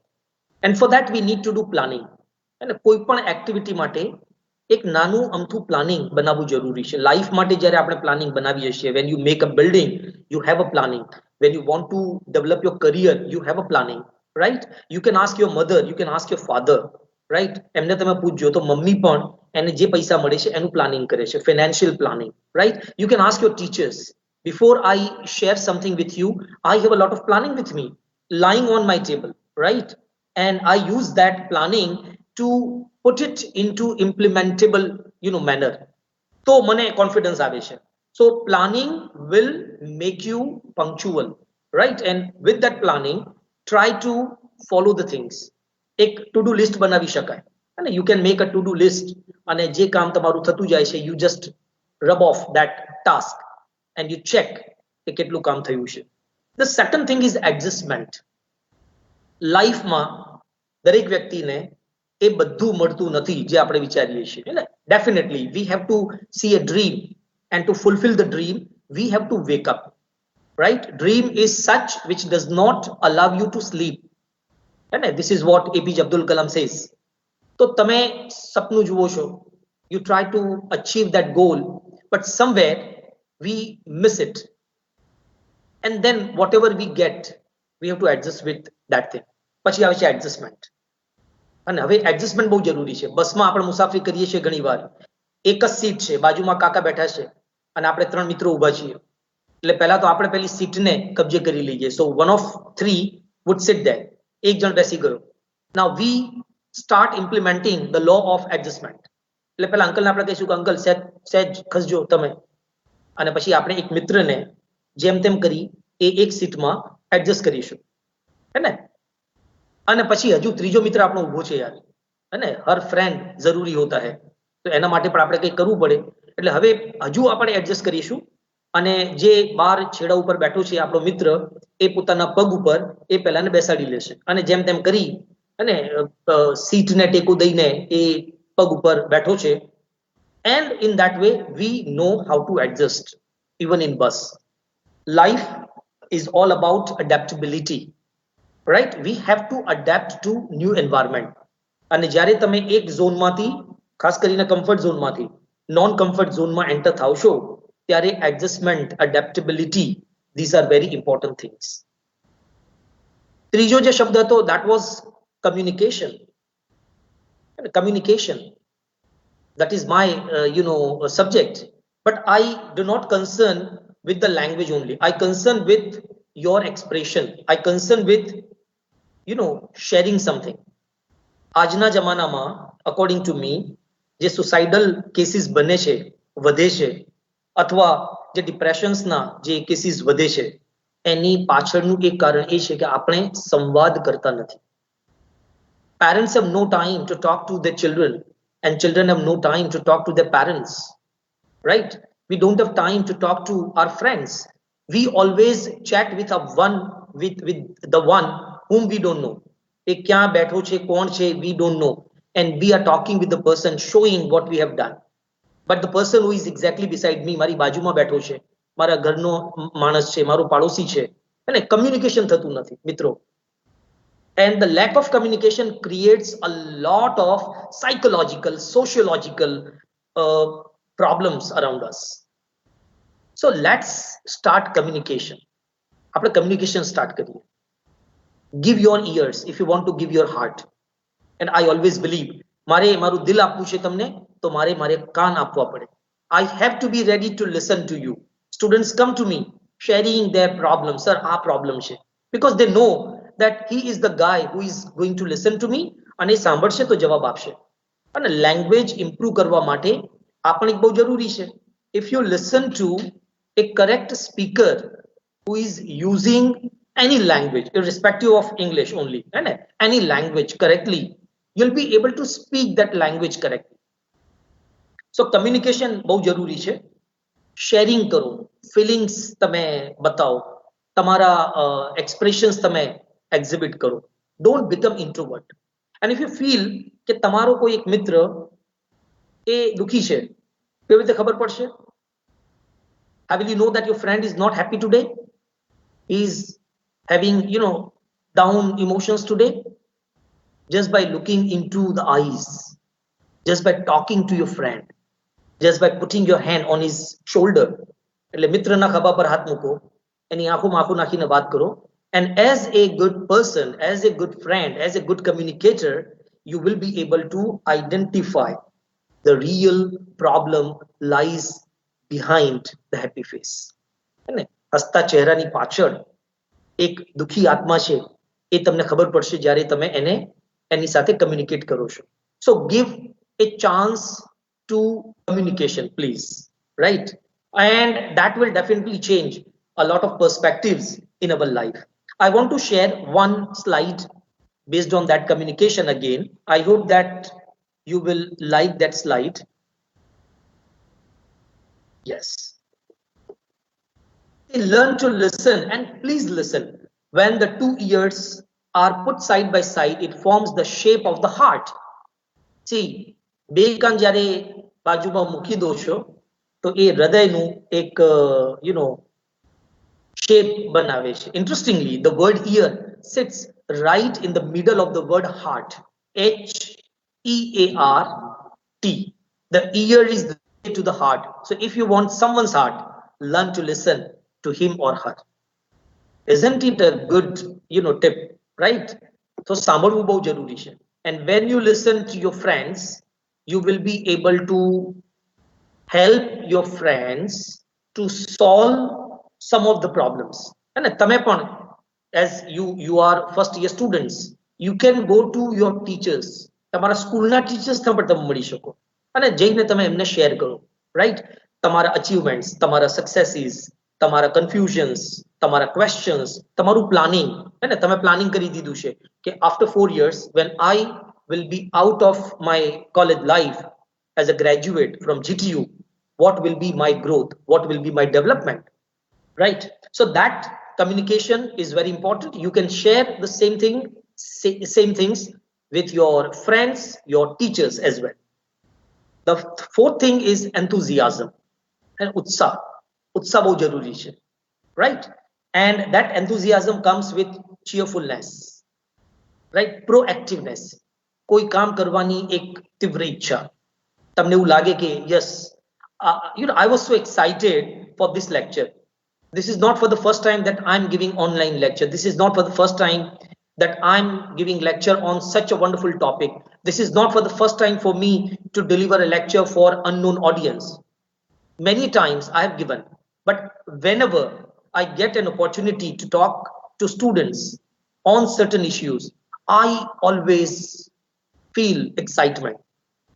And for that we need to do planning. અને કોઈ પણ એક્ટિવિટી માટે એક નાનું અમથું પ્લાનિંગ બનાવવું જરૂરી છે. લાઈફ માટે જ્યારે આપણે પ્લાનિંગ બનાવીએ છીએ, when you make a building you have a planning, when you want to develop your career you have a planning, right? You can ask your mother, you can ask your father, right? એમને તમે પૂછજો તો mummy પણ એને જે પૈસા મળે છે એનું પ્લાનિંગ કરે છે, financial planning, right? You can ask your teachers. Before I share something with you, I have a lot of planning with me lying on my table, right? And I use that planning to put it into implementable manner. So mane confidence aave છે. So planning will make you punctual, right? And with that planning try to follow the things. એક to do list બનાવી શકાય, અને you can make a to do list, અને જે કામ તમારું થતું જાય છે you just rub off that task and you check કે કેટલું કામ થયું છે. The second thing is adjustment. લાઈફમાં દરેક વ્યક્તિને એ બધું મળતું નથી જે આપણે વિચારીએ છીએ. એટલે definitely we have to see a dream, and to fulfil the dream we have to wake up, right? Dream is such which does not allow you to sleep. હે ને? This is what APJ Abdul Kalam says. તો તમે સપનું જુઓ છો, you try to achieve that goal, but somewhere we miss it, and then whatever we get we have to adjust with that thing. પછી આવે છે એડજસ્ટમેન્ટ. અને હવે એડજસ્ટમેન્ટ બહુ જરૂરી છે. બસમાં આપણે મુસાફરી કરીએ છીએ, ઘણીવાર એક જ સીટ છે, બાજુમાં કાકા બેઠા છે અને આપણે 3 મિત્રો ઊભા છીએ. એટલે પહેલા તો આપણે પેલી સીટને કબજે કરી લઈએ. સો one of 3 would sit there. એક જણ બેસી ગયો. Now we start implementing the law of adjustment. એટલે પહેલા અંકલને આપણે કહીશું કે અંકલ સહેજ ખસજો તમે, અને પછી આપણે એક મિત્રને જેમ તેમ કરી એ એક સીટમાં એડજસ્ટ કરીશું, હે ને? અને પછી હજુ ત્રીજો મિત્ર આપણો ઊભો છે યાર, હે ને? હર ફ્રેન્ડ જરૂરી હોતા હે, તો એના માટે પણ આપણે કંઈક કરવું પડે. એટલે હવે હજુ આપણે એડજસ્ટ કરીશું, અને જે બહાર છેડા ઉપર બેઠો છે આપણો મિત્ર, એ પોતાના પગ ઉપર એ પહેલાને બેસાડી લેશે, અને જેમ તેમ કરી અને સીટને ટેકો દઈને એ પગ ઉપર બેઠો છે. And in that way we know how to adjust. Even in bus life is all about adaptability, right? We have to adapt to new environment. અને જ્યારે તમે એક ઝોનમાંથી, ખાસ કરીને કમ્ફર્ટ ઝોનમાંથી નોન કમ્ફર્ટ ઝોનમાં એન્ટર થાવશો, ત્યારે adjustment, એડેપ્ટેબિલિટી, these are very important things. ત્રીજો જે શબ્દ હતો that was communication. Communication, that is my subject, but I do not concern with the language only. I concern with your expression. I concern with sharing something. આજના જમાનામાં according to me જે suicidal cases બને છે, વધે છે, અથવા જે ડિપ્રેશન્સના જે કેસીસ વધે છે, એની પાછળનું એક કારણ એ છે કે આપણે સંવાદ કરતા નથી. Parents have no time to talk to their children, and children have no time to talk to their parents, right? We don't have time to talk to our friends. We always chat with the one whom we don't know. એ ક્યાં બેઠો છે, કોણ છે, we don't know, and we are talking with the person, showing what we have done. But the person who is exactly beside me, મારી બાજુમાં બેઠો છે, મારા ઘરનો માણસ છે, મારો પાડોશી છે, અને કમ્યુનિકેશન થતું નથી મિત્રો. And the lack of communication creates a lot of psychological, sociological problems around us. So let's start communication. આપણે communication start કરીએ. Give your ears if you want to give your heart. And I always believe, મારે મારું દિલ આપવું છે તમને, તો મારે કાન આપવા પડે. I have to be ready to listen to you. Students come to me sharing their problems. Sir, આ problem છે. Because they know that he is the guy who is going to listen to me, અને સાંભળશે તો જવાબ આપશે. અને language improve કરવા માટે આપણે બહુ જરૂરી છે. If you listen to a correct speaker who is using any language, irrespective of English only, any language correctly, you'll be able to speak that language correctly. So communication બહુ જરૂરી છે. Sharing કરો, ફિલિંગ્સ તમે બતાવો, તમારા expressions તમે exhibit કરો. Don't become introvert. And if you feel કે તમારો કોઈ એક મિત્ર એ દુખી છે, કેવી રીતે ખબર પડશે? How will you know that your friend is not happy today? He is having, down emotions today? Just by looking into the eyes, just by talking to your friend, just by putting your hand on his shoulder. એટલે મિત્રના ખભા પર હાથ મૂકો, એની આંખોમાં આંખો નાખીને વાત કરો. And as a good person, as a good friend, as a good communicator, you will be able to identify the real problem lies behind the happy face. હસતા ચહેરાની પાછળ એક દુખી આત્મા છે, એ તમને ખબર પડશે જ્યારે તમે એની સાથે કમ્યુનિકેટ કરો છો. So give a chance to communication, please, right? And that will definitely change a lot of perspectives in our life. I want to share one slide based on that communication again. I hope that you will like that slide. Yes. Learn to listen, and please listen. When the two ears are put side by side, it forms the shape of the heart. See, બે કાન જ્યારે બાજુમાં મૂકી દો છો તો એ હૃદયનું એક shape બનાવે છે. Interestingly, the word ear sits right in the middle of the word heart. H-E-A-R-T. The ear is related to the heart. So if you want someone's heart, learn to listen to him or her. Isn't it a good, tip, right? So સાંભળવું બહુ જરૂરી છે. And when you listen to your friends, you will be able to help your friends to solve some of the problems. And તમે પણ, as you are first year students, you can go to your teachers. તમારા સ્કૂલના ટીચર્સને પણ તમે મળી શકો અને જઈને તમે એમને શેર કરો, રાઈટ? તમારા અચીવમેન્ટ્સ, તમારા સક્સેસીસ, તમારા કન્ફ્યુઝન્સ, તમારા ક્વેશ્ચન્સ, તમારું પ્લાનિંગ. તમે પ્લાનિંગ કરી દીધું છે કે after 4 years, when I will be out of my college life as a graduate from GTU, what will be my growth? What will be my development? Right? So that communication is very important. You can share the same things with your friends, your teachers as well. The fourth thing is enthusiasm and utsaha. Utsaha bahut zaruri hai, right? And that enthusiasm comes with cheerfulness, right? Proactiveness. કોઈ કામ કરવાની એક તીવ્ર ઈચ્છા. તમને એવું લાગે કે yes, I was so excited for this lecture. This is not for the first time that I'm giving online lecture. This is not for the first time that I'm giving lecture on such a wonderful topic. This is not for the first time for me to deliver a lecture for unknown audience. Many times I have given, but whenever I get an opportunity to talk to students on certain issues, I always feel excitement,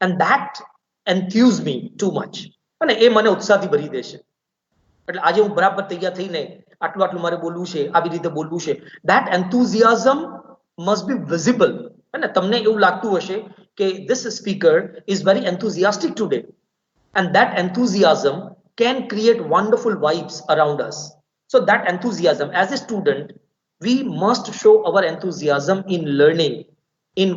and that enthuses me too much. અને એ મને ઉત્સાહથી ભરી દે છે. એટલે આજે હું બરાબર તૈયાર થઈને આટલું મારે બોલવું છે, આવી રીતે બોલવું છે. That enthusiasm must be visible. અને તમને એવું લાગતું હશે કે this speaker is very enthusiastic today, and that enthusiasm can create wonderful vibes around us. So that enthusiasm, as a student, we must show our enthusiasm in learning, in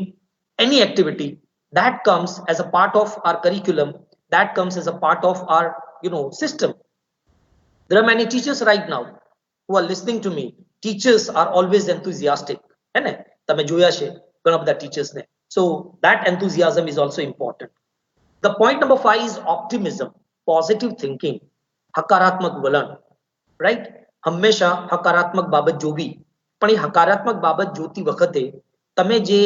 any activity that comes as a part of our curriculum, that comes as a part of our system. There are many teachers right now who are listening to me. Teachers are always enthusiastic. તમે જોયા છે ઘણા બધા teachers ને. So that enthusiasm is also important. The point number 5 is optimism, positive thinking, હકારાત્મક વલણ, right? હંમેશા હકારાત્મક બાબત જોવી. પણ એ હકારાત્મક બાબત જોતી વખતે તમે જે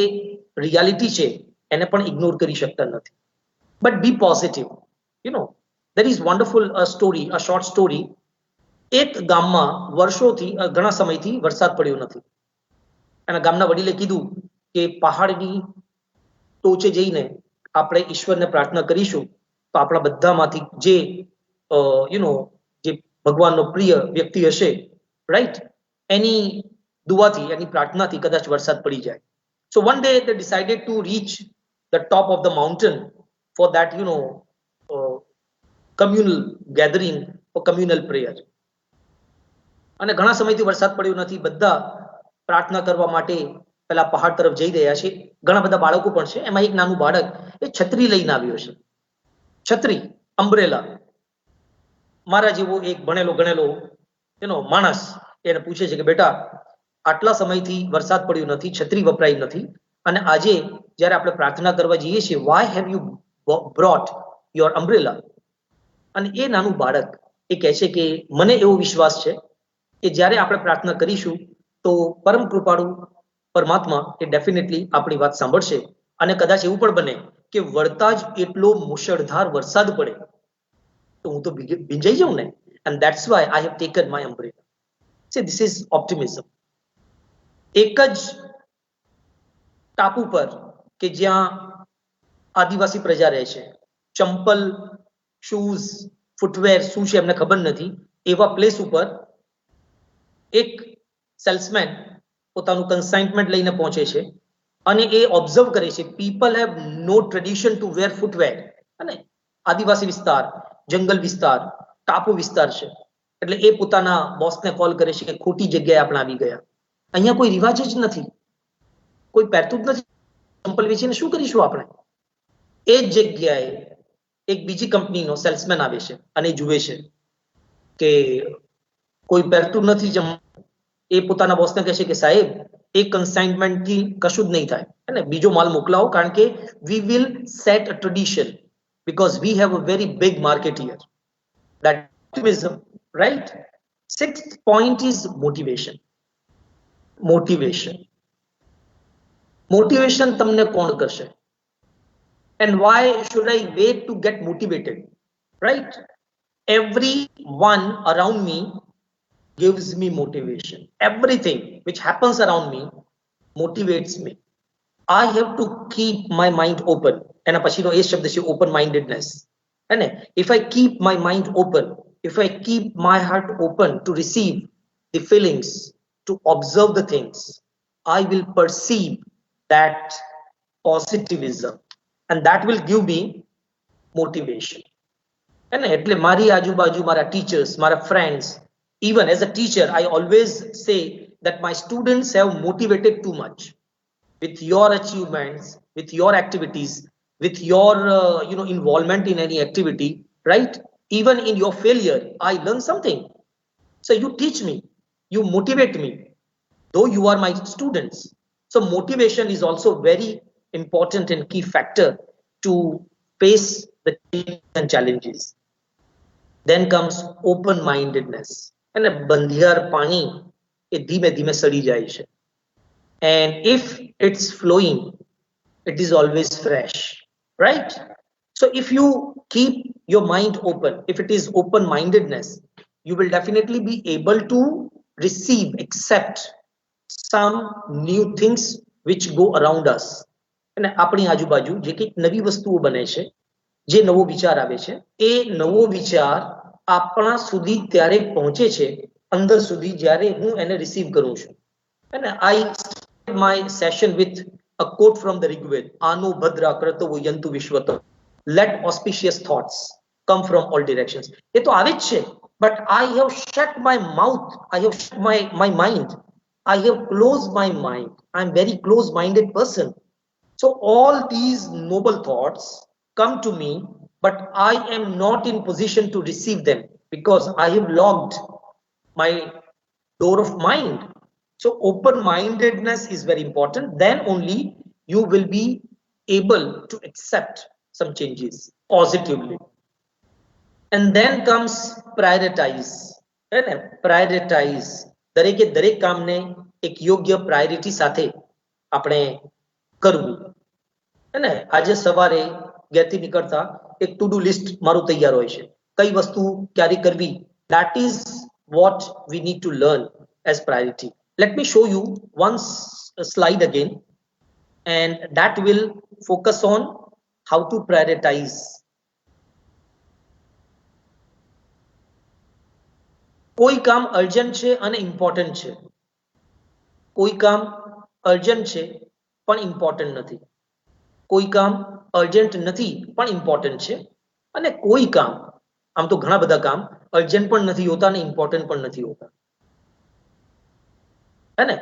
રિયાલિટી છે એને પણ ઇગ્નોર કરી શકતા નથી. But be positive. There is wonderful story, a short story. એક ગામમાં વર્ષોથી ઘણા સમયથી વરસાદ પડ્યો નથી અને ગામના વડીલે કીધું કે પહાડની ટોચે જઈને આપણે ઈશ્વરને પ્રાર્થના કરીશું તો આપણા બધામાંથી જે જે ભગવાનનો પ્રિય વ્યક્તિ હશે, રાઈટ, એની દુઆથી એની પ્રાર્થનાથી કદાચ વરસાદ પડી જાય. So one day they decided to reach the top of the mountain for that, communal gathering or communal prayer. અને ઘણા સમયથી વરસાદ પડ્યો નથી, બધા પ્રાર્થના કરવા માટે પેલા પહાડ તરફ જઈ રહ્યા છે. ઘણા બધા બાળકો પણ છે. એમાં એક નાનું બાળક એ છત્રી લઈને આવ્યો છે. છત્રી, અમ્બ્રેલા. મારા જેવો એક ભણેલો ગણેલો માણસ એને પૂછે છે કે બેટા, આટલા સમયથી વરસાદ પડ્યો નથી, છત્રી વપરાઈ નથી, અને આજે જ્યારે આપણે પ્રાર્થના કરવા જઈએ છીએ, why have you brought your umbrella? અને એ નાનું બાળક એ કહે છે કે મને એવો વિશ્વાસ છે કે જ્યારે આપણે પ્રાર્થના કરીશું તો પરમ કૃપાળુ પરમાત્મા એ ડેફિનેટલી આપણી વાત સાંભળશે, અને કદાચ એવું પણ બને કે વળતા જ એટલો મુશળધાર વરસાદ પડે તો હું તો ભીંજાઈ જાઉં ને. And that's why I have taken my umbrella. See, this is optimism. એક જ ટાપુ પર કે જ્યાં આદિવાસી પ્રજા રહે છે, ચંપલ, શૂઝ, ફૂટવેર શું છે એમને ખબર નથી, એવા પ્લેસ ઉપર એક સેલ્સમેન પોતાનું કન્સાઇનમેન્ટ લઈને પહોંચે છે અને એ ઓબ્ઝર્વ કરે છે people have no tradition to wear footwear. અને આદિવાસી વિસ્તાર, જંગલ વિસ્તાર, ટાપુ વિસ્તાર છે, એટલે એ પોતાના બોસને કોલ કરે છે કે ખોટી જગ્યાએ આપણે આવી ગયા, અહીંયા કોઈ રિવાજ જ નથી, કોઈ પહેરતું જ નથી, ચંપલ વેચીને શું કરીશું આપણે. એ જ જગ્યાએ એક બીજી કંપનીનો સેલ્સમેન આવે છે અને જુએ છે કે કોઈ પહેરતું નથી. એ પોતાના બોસને કહે છે કે સાહેબ, એક કન્સાઇનમેન્ટથી કશું જ નહીં થાય, અને બીજો માલ મોકલાવો, કારણ કે we will set a tradition because we have a very big market here. That optimism, right? Sixth point is motivation. Motivation તમને કોણ કરશે? And why should I wait to get motivated? Right? Everyone around me gives me motivation. Everything which happens around me motivates me. I have to keep my mind open. And પછી એ શબ્દ છે open mindedness. And if I keep my mind open, if I keep my heart open to receive the feelings, to observe the things, I will perceive that positivism, and that will give me motivation. And એટલે મારી આજુબાજુ મારા teachers, મારા friends, even as a teacher, I always say that my students have motivated too much with your achievements, with your activities, with your involvement in any activity, right? Even in your failure, I learn something. So you teach me, you motivate me, though you are my students. So motivation is also very important and key factor to face the challenges. Then comes open-mindedness. And a બંધિયાર પાણી એ ધીમે ધીમે સડી જાય છે. And if it's flowing, it is always fresh, right? So if you keep your mind open, if it is open-mindedness, you will definitely be able to receive, accept some new things which go around us. અને આપણી આજુબાજુ જે કંઈક નવી વસ્તુઓ બને છે, જે નવો વિચાર આવે છે, એ નવો વિચાર આપણા સુધી ત્યારે પહોંચે છે અંદર સુધી જ્યારે હું એને રિસીવ કરું છું. અને I started my session with a quote from the Rigved, Ano Bhadra Kratovo Yantu Vishwata. Let auspicious thoughts come from all directions. એ તો આવે જ છે, but I have shut my mouth, I have shut my mind, I have closed my mind. I am very close-minded person. So all these noble thoughts come to me, but I am not in position to receive them because I have locked my door of mind. So open-mindedness is very important. Then only you will be able to accept some changes positively. And then comes prioritize. Prioritize. દરેકે દરેક કામને એક યોગ્ય priority સાથે આપણે કરવું. અને આજે સવારે ઘેરથી નીકળતા એક ટુ ડુ લિસ્ટ મારું તૈયાર હોય છે, કઈ વસ્તુ ક્યારે કરવી. That is what we need to learn as priority. Let me show you one slide again, and that will focus on how to prioritize. કોઈ કામ અર્જન્ટ છે અને ઇમ્પોર્ટન્ટ છે, કોઈ કામ અર્જન્ટ છે પણ ઇમ્પોર્ટન્ટ નથી, કોઈ કામ અર્જન્ટ નથી પણ ઇમ્પોર્ટન્ટ છે, અને કોઈ કામ, આમ તો ઘણા બધા કામ અર્જન્ટ પણ નથી હોતા અને ઇમ્પોર્ટન્ટ પણ નથી હોતા, है ना?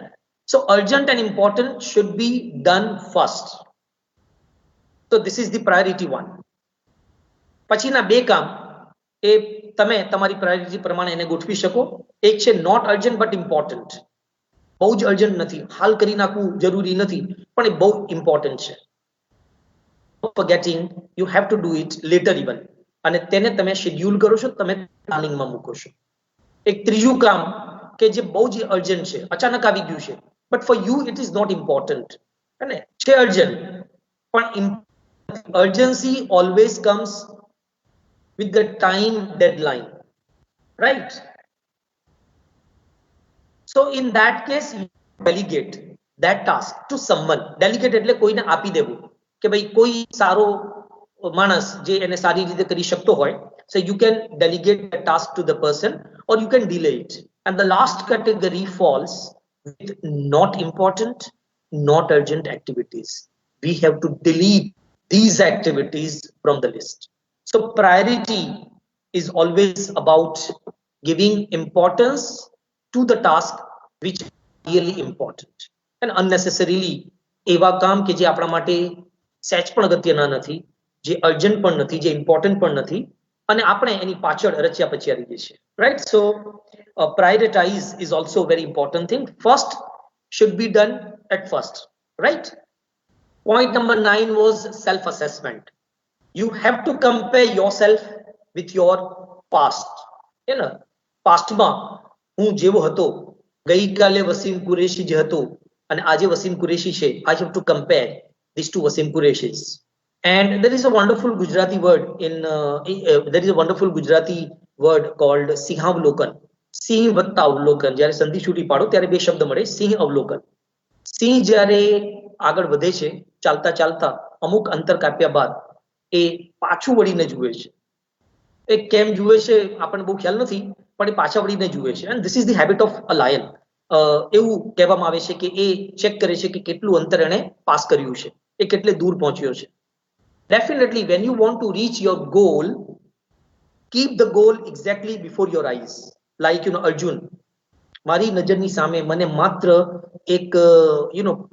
So urgent and important should be done first. So this is the priority one. પછીના બે કામ એ તમે તમારી પ્રાયોરિટી પ્રમાણે એને ગોઠવી શકો. એક છે નોટ અર્જન્ટ બટ ઇમ્પોર્ટન્ટ. બહુ જ અર્જન્ટ નથી, હાલ કરી નાખવું જરૂરી નથી, પણ એ બહુ ઇમ્પોર્ટન્ટ છે. Forgetting, you have to do it later even. અને તેને તમે શેડ્યુલ કરો છો, તમે પ્લાનિંગમાં મૂકો છો. એક ત્રીજું કામ કે જે બહુ જ અર્જન્ટ છે, અચાનક આવી ગયું છે, but for you it is not important, અને છે અર્જન્ટ, પણ urgency always comes with the time deadline, right? So in that case you delegate that task to someone. Delegate એટલે કોઈને આપી દેવું કે ભાઈ કોઈ સારો માણસ જે એને સારી રીતે કરી શકતો હોય, so you can delegate the task to the person or you can delay it. And the last category falls with not important, not urgent activities. We have to delete these activities from the list. So priority is always about giving importance to the task which is really important, and unnecessarily એવા કામ કે જે આપણા માટે સહેજ પણ અગત્યના નથી, જે અર્જન્ટ પણ નથી, જે ઇમ્પોર્ટન્ટ પણ નથી, અને આપણે એની પાછળ રચ્યા પચ્યા રહીએ છીએ, right? So prioritize is also a very important thing. First should be done at first, right? Point number 9 was self-assessment. You have to compare yourself with your past. You know, past માં હું જેવો હતો, ગઈકાલે વસીમ કુરેશી જે હતો અને આજે વસીમ કુરેશી છે, I have to compare these two Wasim Qureshis. And there is a wonderful Gujarati word there is a wonderful Gujarati word called સિંહાવલોકન. સિંહ વત્તા અવલોકન, જ્યારે સંધિ છૂટી પાડો ત્યારે બે શબ્દ મળે, સિંહ અવલોકન. સિંહ જ્યારે આગળ વધે છે ચાલતા ચાલતા, અમુક અંતર કાપ્યા બાદ એ પાછું વળીને જુએ છે. એ કેમ જુએ છે આપણને બહુ ખ્યાલ નથી, પણ એ પાછા વળીને જુએ છે. And this is the habit of a lion. એવું કહેવામાં આવે છે કે એ ચેક કરે છે કે કેટલું અંતર એણે પાસ કર્યું છે, એ કેટલે દૂર પહોંચ્યો છે. Definitely when you want to reach your goal, keep the goal exactly before your eyes. Like, you know, Arjun, મારી નજરની સામે મને માત્ર એક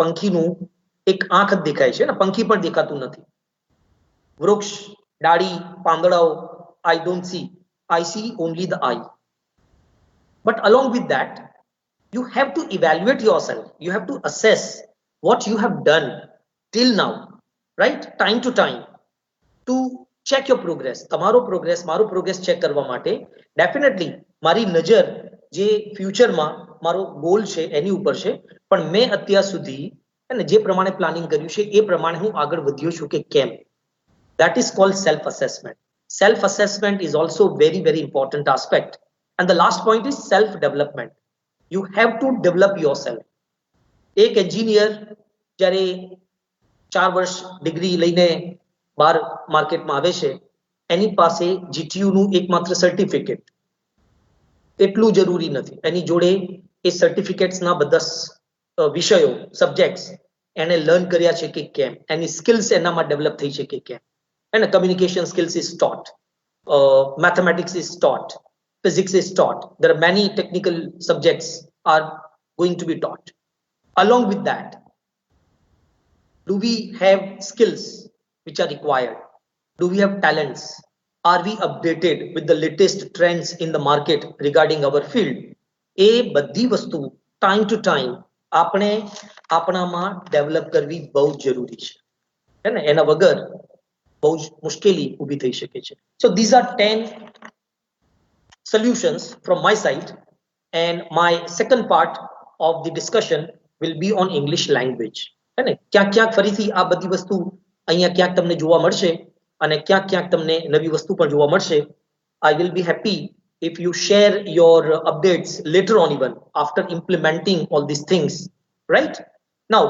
પંખીનું એક આંખ જ દેખાય છે ને, પંખી પણ દેખાતું નથી. વૃક્ષ, ડાળી, પાંદડાઓ I don't see. I see only the eye. But along with that, you have to evaluate yourself. You have to assess what you have done till now, right? Time to time, to check your progress. તમારો progress, મારો progress check કરવા માટે definitely મારી નજર જે ફ્યુચરમાં મારો goal છે એની ઉપર છે, પણ મેં અત્યાર સુધી અને જે પ્રમાણે પ્લાનિંગ કર્યું છે એ પ્રમાણે હું આગળ વધ્યો છું કે કેમ. That is called self-assessment. Self-assessment is also very, very important aspect. And the last point is self-development. You have to develop yourself. એક એન્જિનિયર જ્યારે 4 વર્ષ ડિગ્રી લઈને બહાર માર્કેટમાં આવે છે, એની પાસે GTU નું એકમાત્ર સર્ટિફિકેટ એટલું જરૂરી નથી. એની જોડે એ સર્ટિફિકેટ્સના બધા વિષયો, સબ્જેક્ટ્સ એને લર્ન કર્યા છે કે કેમ, એની સ્કિલ્સ એનામાં ડેવલપ થઈ છે કે કેમ. And communication skills is taught, mathematics is taught, physics is taught. There are many technical subjects are going to be taught. Along with that, do we have skills which are required? Do we have talents? Are we updated with the latest trends in the market regarding our field? એ બધી વસ્તુ time to time આપણે આપણામાં develop કરવી બહુ જરૂરી છે, હે ને? એના વગર બહુ જ મુશ્કેલી ઊભી થઈ શકે છે. So these are 10 solutions from my side, and my second part of the discussion will be on English language. હે ને? ક્યાંક ક્યાંક ફરીથી આ બધી વસ્તુ અહીંયા ક્યાંક તમને જોવા મળશે અને ક્યાંક ક્યાંક તમને નવી વસ્તુ પણ જોવા મળશે. I will be happy if you share your updates later on, even after implementing all these things, right? Now,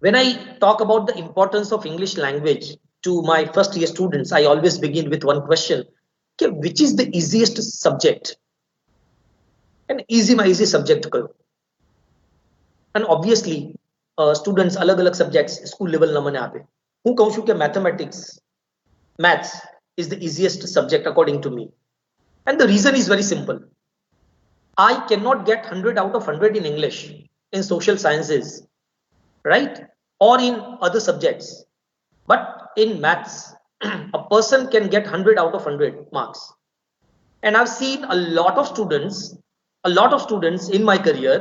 when I talk about the importance of English language to my first year students, I always begin with one question. Okay, which is the easiest subject? An easy subject. And obviously students અલગ અલગ subjects school લેવલના મને આપે. હું કહું છું કે maths is the easiest subject according to me, and the reason is very simple. I cannot get 100 out of 100 in English, in social sciences, right, or in other subjects, but in maths a person can get 100 out of 100 marks. And I've seen a lot of students in my career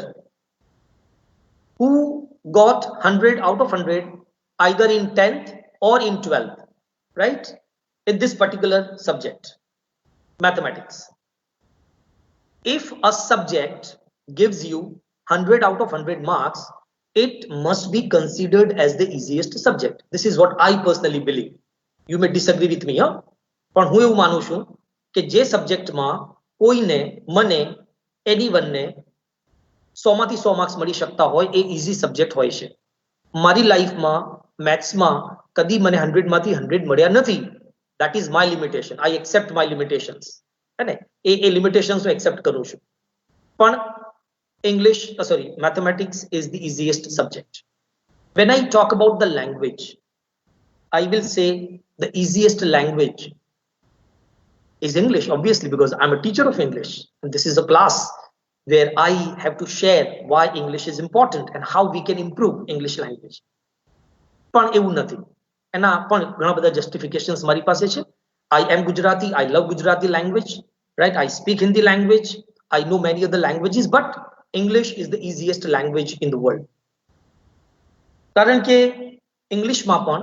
who got 100 out of 100 either in 10th or in 12th, right, in this particular subject, mathematics. If a subject gives you 100 out of 100 marks, it must be considered as the easiest subject. This is what I personally believe. You may disagree with me, huh? પણ હું એવું માનું છું કે જે સબ્જેક્ટમાં કોઈને મને એનીવનને 100 માંથી 100 માર્ક્સ મળી શકતા હોય એ ઈઝી સબ્જેક્ટ હોય છે. મારી લાઈફમાં મેથ્સમાં કદી મને 100 માંથી 100 મળ્યા નથી. That is my limitation. I accept my limitations. है ने ए limitations को accept करूँ છું. પણ mathematics is the easiest subject. When I talk about the language, I will say the easiest language is English, obviously, because I'm a teacher of English, and this is a class where I have to share why English is important and how we can improve English language. પણ એવું નથી. એના પણ ઘણા બધા justifications મારી પાસે છે. I am Gujarati, I love Gujarati language, right? I speak Hindi language, I know many other languages, but English is the easiest language in the world. કારણ કે ઇંગ્લિશમાં પણ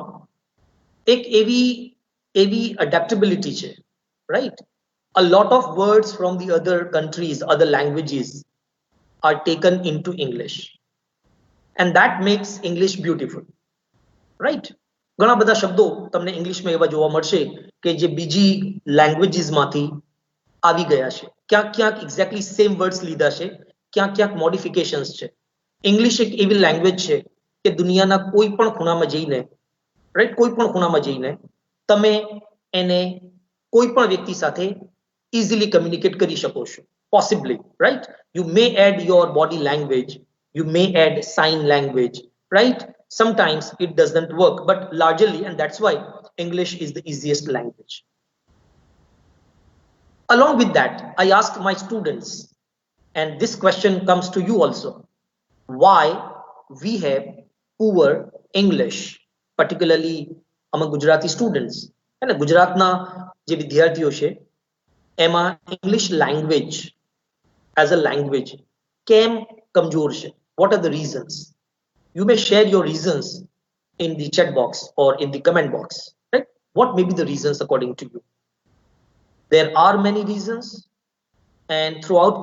એક એવી adaptability છે, right? A lot of words from the other countries, other languages are taken into English, and that makes English beautiful, right? ઘણા બધા શબ્દો તમને ઇંગ્લિશમાં એવા જોવા મળશે કે જે બીજી લેંગ્વેજીસમાંથી આવી ગયા છે. ક્યાંક એક્ઝેક્ટલી સેમ વર્ડ્સ લીધા છે, ક્યાંક મોડિફિકેશન્સ છે. ઇંગ્લિશ એક એવી લેંગ્વેજ છે કે દુનિયાના કોઈ પણ ખૂણામાં જઈને, રાઈટ, કોઈ પણ ખૂણામાં જઈને તમે એને કોઈ પણ વ્યક્તિ સાથે ઇઝીલી કમ્યુનિકેટ કરી શકો છો. Possibly, right? You may add your body language, you may add sign language, right? Sometimes it doesn't work, but largely, and that's why English is the easiest language. Along with that, I asked my students, and this question comes to you also, why we have poor English, particularly among Gujarati students. And Gujaratna je vidyarthiyo છે એમાં English language as a language કેમ કમજોર છે? What are the reasons? You may share your reasons in the chat box or in the comment box, right? What may be the reasons according to you? There are many reasons, and throughout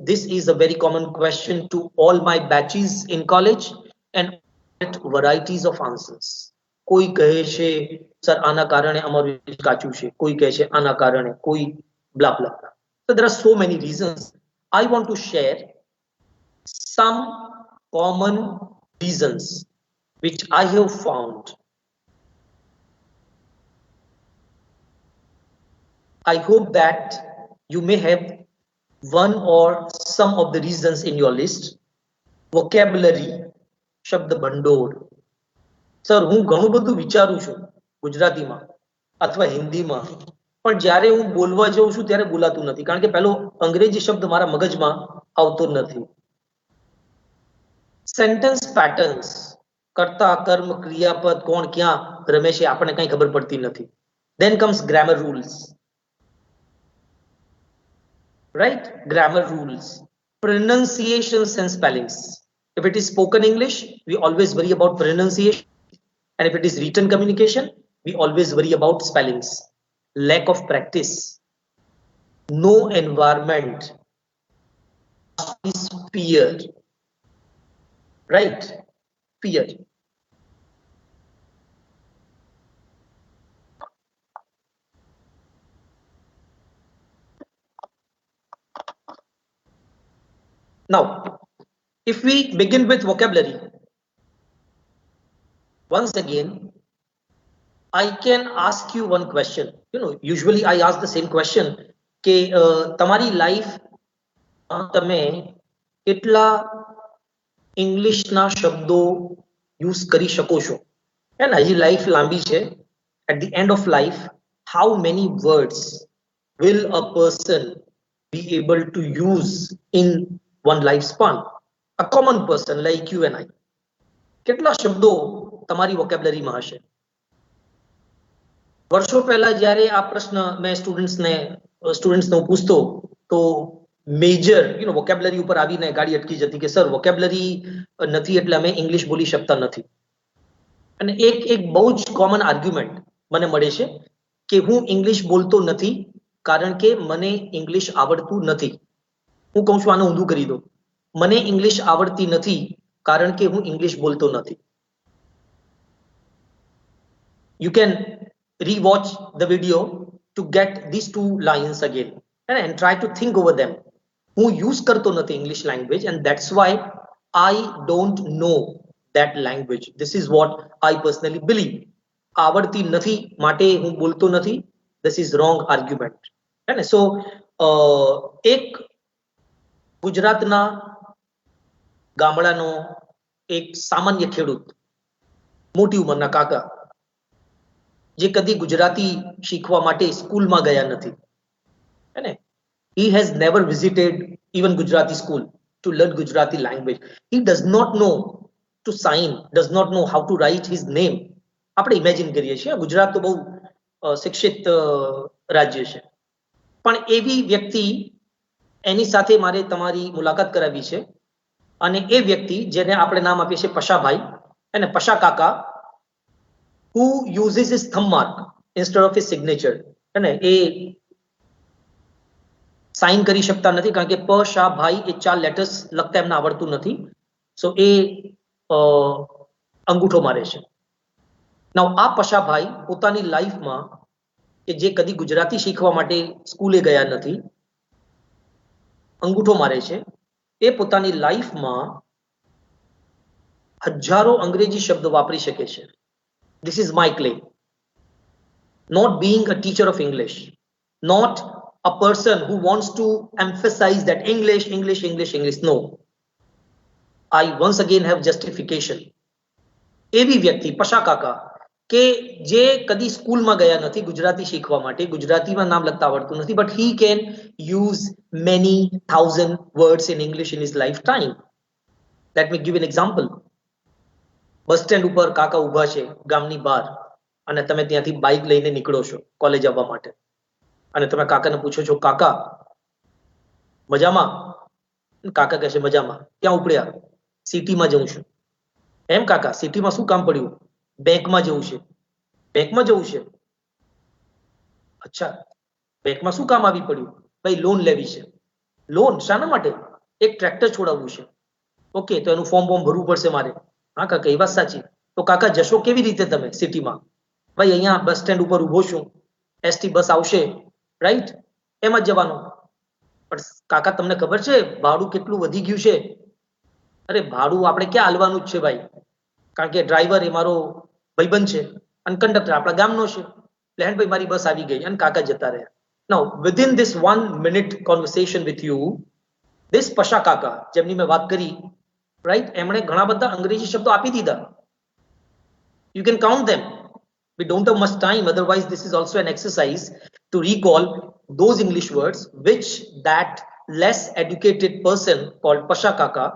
this is a very common question to all my batches in college, and varieties of answers. કોઈ કહે છે sir આના કારણે અમારું કાચું છે, કોઈ કહે છે આના કારણે, કોઈ blah blah blah. So there are so many reasons. I want to share some common reasons which I have found. I hope that you may have one or some of the reasons in your list. Vocabulary, શબ્દ ભંડોળ. Sir હું ઘણું બધું વિચારું છું ગુજરાતીમાં અથવા હિન્દીમાં, પણ જ્યારે હું બોલવા જાઉં છું ત્યારે બોલાતું નથી, કારણ કે પહેલો અંગ્રેજી શબ્દ મારા મગજમાં આવતો નથી. સેન્ટેન્સ પેટર્ન્સ, કર્તા, કર્મ, ક્રિયાપદ, કોણ ક્યાં રમે છે આપણને કંઈ ખબર પડતી નથી. Then comes grammar rules, right? Grammar rules, pronunciations and spellings. If it is spoken English, we always worry about pronunciation, and if it is written communication, we always worry about spellings. Lack of practice, no environment, is fear, right? Fear. Now, if we begin with vocabulary, once again, I can ask you one question. You know, usually I ask the same question કે તમારી life તમે કેટલા ઇંગ્લિશના શબ્દો use કરી શકો છો. અને હજી લાઈફ લાંબી છે. At the end of life, how many words will a person be able to use in one lifespan? A common person like you and I. કેટલા શબ્દો તમારી વોકેબ્યુલરીમાં હશે? વર્ષો પહેલા જ્યારે આ પ્રશ્ન મેં સ્ટુડન્ટ્સને પૂછતો તો મેજર વોકેબ્યુલરી ઉપર આવીને ગાડી અટકી જતી કે સર વોકેબ્યુલરી નથી એટલે અમે ઇંગ્લિશ બોલી શકતા નથી. અને એક બહુ જ કોમન આર્ગ્યુમેન્ટ મને મળે છે કે હું ઇંગ્લિશ બોલતો નથી કારણ કે મને ઇંગ્લિશ આવડતું નથી. હું કહું છું આને ઊંધું કરી દો, મને ઇંગ્લિશ આવડતી નથી કારણ કે હું ઇંગ્લિશ બોલતો નથી. You can rewatch the video to get these two lines again and try to think over them. હું યુઝ કરતો નથી English language and that's why I don't know that language. This is what I personally believe. આવડતી નથી માટે હું બોલતો નથી. This is wrong argument. So એક ગુજરાતના ગામડાનો એક સામાન્ય ખેડૂત, મોટી ઉંમરના કાકા, જે કદી ગુજરાતી શીખવા માટે સ્કૂલમાં ગયા નથી. He has never visited even Gujarati school to learn Gujarati language. He does not know to sign, does not know how to write his name. આપણે ઇમેજિન કરીએ છીએ ગુજરાત તો બહુ શિક્ષિત રાજ્ય છે, પણ એવી વ્યક્તિ એની સાથે મારે તમારી મુલાકાત કરાવી છે. અને એ વ્યક્તિ જેને આપણે નામ આપીએ છીએ પશાભાઈ, અને પશા કાકા, who uses his thumb mark instead of his signature. અને એ સાઇન કરી શકતા નથી કારણ કે પશાભાઈ એ 4 લેટર્સ લખતા એમને આવડતું નથી. સો એ અંગૂઠો મારે છે. નાઉ આ પશાભાઈ પોતાની લાઈફમાં કે જે કદી ગુજરાતી શીખવા માટે સ્કૂલે ગયા નથી, અંગૂઠો મારે છે. એ પોતાની લાઈફમાં હજારો અંગ્રેજી શબ્દ વાપરી શકે છે. This is my claim. Not being a teacher of English, not a person who wants to emphasize that English. No. I once again have justification. એવી વ્યક્તિ પશા કાકા કે જે કદી સ્કૂલમાં ગયા નથી ગુજરાતી શીખવા માટે, ગુજરાતીમાં નામ લખતા આવડતું નથી, but he can use many thousand words in English in his lifetime. Let me give an example. Bus stand ઉપર કાકા ઉભા છે ગામની બહાર, અને તમે ત્યાંથી બાઇક લઈને નીકળો છો કોલેજ આવવા માટે, અને તમે કાકાને પૂછો છો કાકા મજામાં? કાકા કહે છે મજામાં. ક્યાં ઉપડ્યા? સિટીમાં જઉં છું. એમ કાકા, સિટીમાં શું કામ પડ્યું? બેંકમાં જવું છે. બેંકમાં જવું છે? અચ્છા, બેંકમાં શું કામ આવી પડ્યું? ભાઈ લોન લેવી છે. લોન શાના માટે? એક ટ્રેક્ટર છોડાવવું છે. ઓકે, તો એનું ફોર્મ ભરવું પડશે મારે. હા કાકા, એ વાત સાચી. તો કાકા જશો કેવી રીતે તમે સિટીમાં? ભાઈ અહીંયા બસ સ્ટેન્ડ ઉપર ઉભો છું, એસટી બસ આવશે, રાઈટ? એમ જ જવાનું. પણ કાકા તમને ખબર છે ભાડું કેટલું વધી ગયું છે? અરે ભાડું આપણે ક્યાં હાલવાનું જ છે ભાઈ, કારણ કે ડ્રાઈવર એ મારો ભાઈબંધ છે અને કંડક્ટર આપણા ગામનો છે. એટલે ભાઈ મારી બસ આવી ગઈ, અને કાકા જતા રહ્યા. Now within this 1 minute conversation with you, this Pasha કાકા જેમની મેં વાત કરી, right, એમણે ઘણા બધા અંગ્રેજી શબ્દો આપી દીધા. You can count them. We don't have much time, otherwise this is also an exercise to recall those English words which that less educated person called Pasha Kaka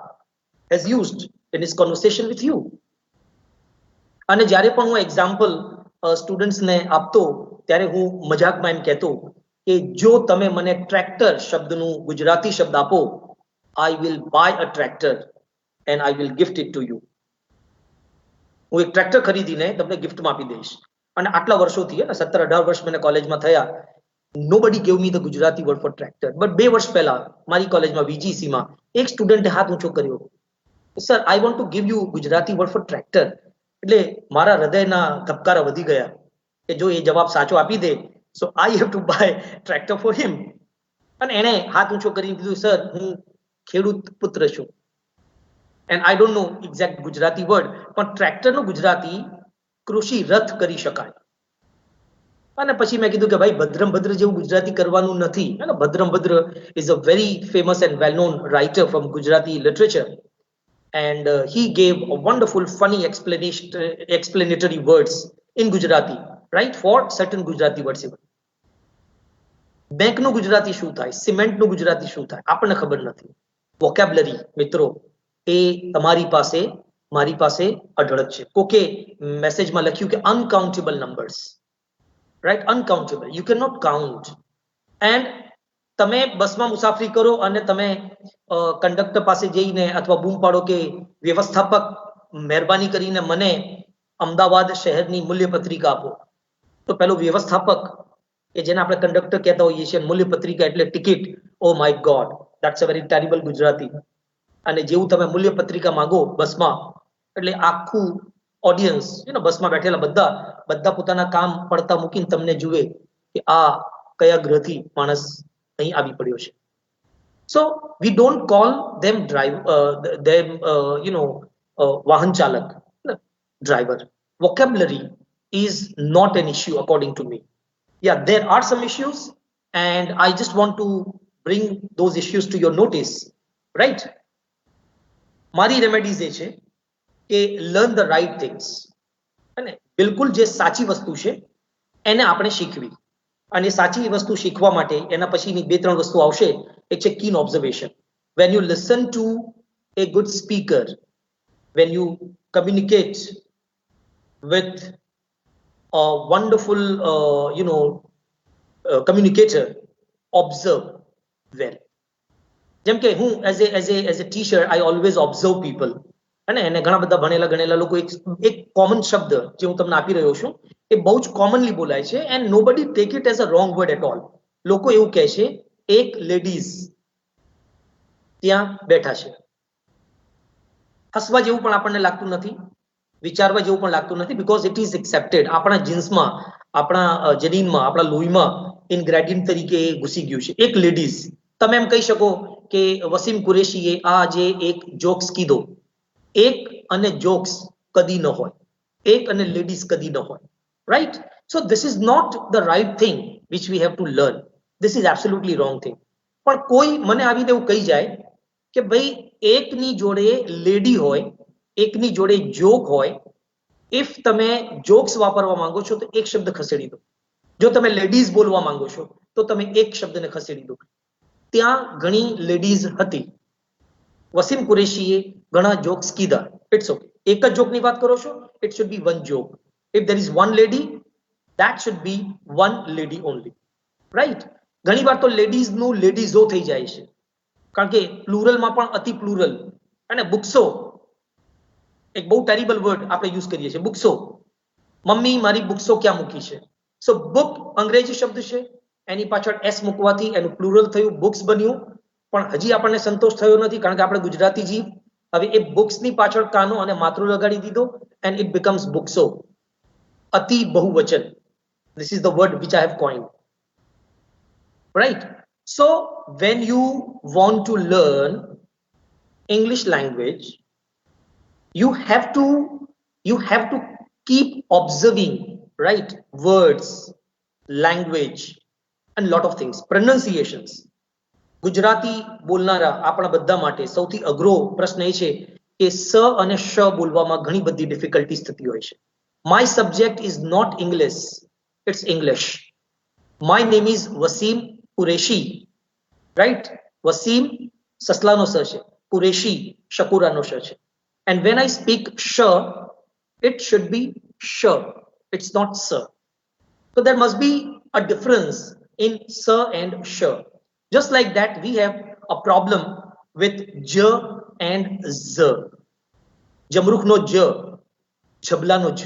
has used in his conversation with you. અને જ્યારે પણ હું example સ્ટુડન્ટ્સને આપતો ત્યારે હું મજાકમાં એમ કહેતો કે જો તમે મને ટ્રેક્ટર શબ્દનું ગુજરાતી શબ્દ આપો, I will buy a tractor and I will gift it to you. હું એક ટ્રેક્ટર ખરીદીને તમને ગિફ્ટમાં આપી દઈશ. અને આટલા વર્ષોથી 17-18 વર્ષ મને કોલેજમાં થયા, nobody gave me the Gujarati word for tractor. But 2 વર્ષ પહેલા મારી કોલેજમાં VGC માં એક સ્ટુડન્ટે હાથ ઊંચો કર્યો, sir I want to give you Gujarati word for tractor. એટલે મારા હૃદયના ધબકારા વધી ગયા કે જો એ જવાબ સાચો આપી દે, so I have to buy tractor for him. અને એણે હાથ ઊંચો કરીને કીધું, સર હું ખેડૂત પુત્ર છું and I don't know exact Gujarati word, પણ ટ્રેક્ટરનો ગુજરાતી કૃષિ રથ કરી શકાય. અને પછી મેં કીધું કે ભાઈ ભદ્રમ ભદ્ર જેવું ગુજરાતી કરવાનું નથી. ભદ્રમ ભદ્ર is a very famous and well known writer from Gujarati literature. and he gave a wonderful, funny explanatory words in Gujarati, right? For certain Gujarati words even. Bank નું ગુજરાતી શું થાય, સિમેન્ટ નું ગુજરાતી શું થાય, આપણને ખબર નથી. વોકેબ્લરી મિત્રો એ તમારી પાસે મારી પાસે અઢળક છે. કોકે મેસેજમાં લખ્યું કે uncountable numbers, right? Uncountable, you can not count. And તમે બસમાં મુસાફરી કરો અને તમે કંડક્ટર પાસે જઈને અથવા બૂમ પાડો કે વ્યવસ્થાપક મહેરબાની કરીને મને અમદાવાદ શહેરની મૂલ્ય પત્રિકા આપો, તો પેલો વ્યવસ્થાપક કે જેને આપણે કંડક્ટર કહેતા હોઈએ છીએ, મૂલ્ય પત્રિકા એટલે ticket, oh my God, that's a very terrible Gujarati. અને જેવું તમે મૂલ્ય પત્રિકા માંગો બસમાં એટલે આખું ઓડિયન્સ, બસમાં બેઠેલા બધા પોતાના કામ પડતા મૂકીને તમને જુએ કે આ કયા ગ્રહથી માણસ અહીં આવી પડ્યો છે. સો વી ડોન્ટ કોલ ધેમ વાહન ચાલક, driver. Vocabulary is not an issue according to me. Yeah, there are some issues and I just want to bring those issues to your notice, right? મારી રેમેડીઝ એ છે કે લર્ન ધ રાઈટ થિંગ્સ, અને બિલકુલ જે સાચી વસ્તુ છે એને આપણે શીખવી. અને સાચી વસ્તુ શીખવા માટે એના પછીની 2-3 વસ્તુ આવશે. એક છે keen observation. When you listen to a good speaker, when you communicate with a wonderful communicator, observe well. જેમ કે હું as a teacher I always observe people, અને એને ઘણા બધા ભણેલા ગણેલા લોકો એક કોમન શબ્દ જે હું તમને આપી રહ્યો છું એ બહુ જ કોમનલી બોલાય છે, and nobody take it as a wrong word at all. લોકો એવું કહે છે એક લેડીઝ ત્યાં બેઠા છે. હસવા જેવું પણ આપણને લાગતું નથી, વિચારવા જેવું પણ લાગતું નથી, because it is accepted. આપણા જીન્સમાં, આપણા જનીનમાં, આપણા લોહીમાં ઇન્ગ્રેડિયન્ટ તરીકે ઘૂસી ગયું છે. એક લેડીઝ, તમે એમ કહી શકો કે વસીમ કુરેશીએ આ જે એક જોક્સ કીધો, એક અને જોક્સ કદી ન હોય, એક અને લેડીઝ કદી ન હોય, right? So this is not the right thing which we have to learn. This is absolutely wrong thing. પણ કોઈ મને આવી રીતે એવું કહી જાય કે ભાઈ એકની જોડે લેડી હોય, એકની જોડે જોક હોય, ઇફ તમે જોક્સ વાપરવા માંગો છો તો એક શબ્દ ખસેડી દો. જો તમે લેડીઝ બોલવા માંગો છો તો તમે એક શબ્દને ખસેડી દો. ત્યાં ઘણી લેડીઝ હતી. વસીમ કુરેશીએ ઘણા જોક્સ કીધા, ઇટ્સ ઓકે. એક જ જોકની વાત કરો છો, it should be one joke. If there is one lady, that should be one lady only, right? ઘણી વાર તો લેડીઝનું લેડીઝો થઈ જાય છે, કારણ કે પ્લુરલમાં પણ અતિ પ્લુરલ. અને બુક્સો એક બહુ ટેરિબલ વર્ડ આપણે યુઝ કરીએ છીએ, બુક્સો. મમ્મી મારી બુક્સો ક્યાં મૂકી છે? સો બુક અંગ્રેજી શબ્દ છે, એની પાછળ એસ મૂકવાથી એનું પ્લુરલ થયું, બુક્સ બન્યું. પણ હજી આપણને સંતોષ થયો નથી, કારણ કે આપણે ગુજરાતી જીવ હવે એ બુક્સની પાછળ કાનો અને માતૃ લગાડી દીધો, એન્ડ ઇટ બીકમ્સ બુક્સો. અતિ બહુવચન. This is the word which I have coined, right? So when you want to learn English language, you have to keep observing, right? Words, language, and lot of things. Pronunciations. Gujarati બોલનારા આપણા બધા માટે સૌથી અઘરો પ્રશ્ન એ છે કે સ અને શ બોલવામાં ઘણી બધી ડિફિકલ્ટીઝ થતી હોય છે. My subject is not English, it's English. My name is Wasim Qureshi, right? Wasim સસલાનો સ છે, Qureshi શકુરાનો શ છે. And when I speak sh, it should be sh, it's not s. So there must be a difference in s and sh. Just like that, we have a problem with j and z. Jamrukh no j, jhabla no j.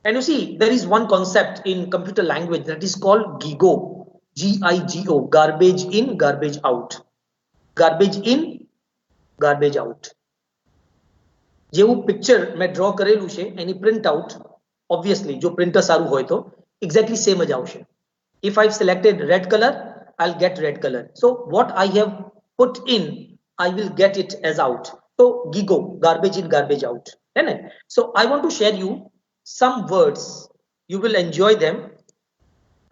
And you see, there is one concept in computer language that is called GIGO, G-I-G-O, garbage in, garbage out. Garbage in, garbage out. જેવું picture મેં draw કરેલું છે એની print out obviously જો printer સારું હોય તો exactly same જ આવશે. If I've selected red color, I'll get red color. So what I have put in, I will get it as out. So GIGO, garbage in, garbage out. So I want to share you some words. You will enjoy them,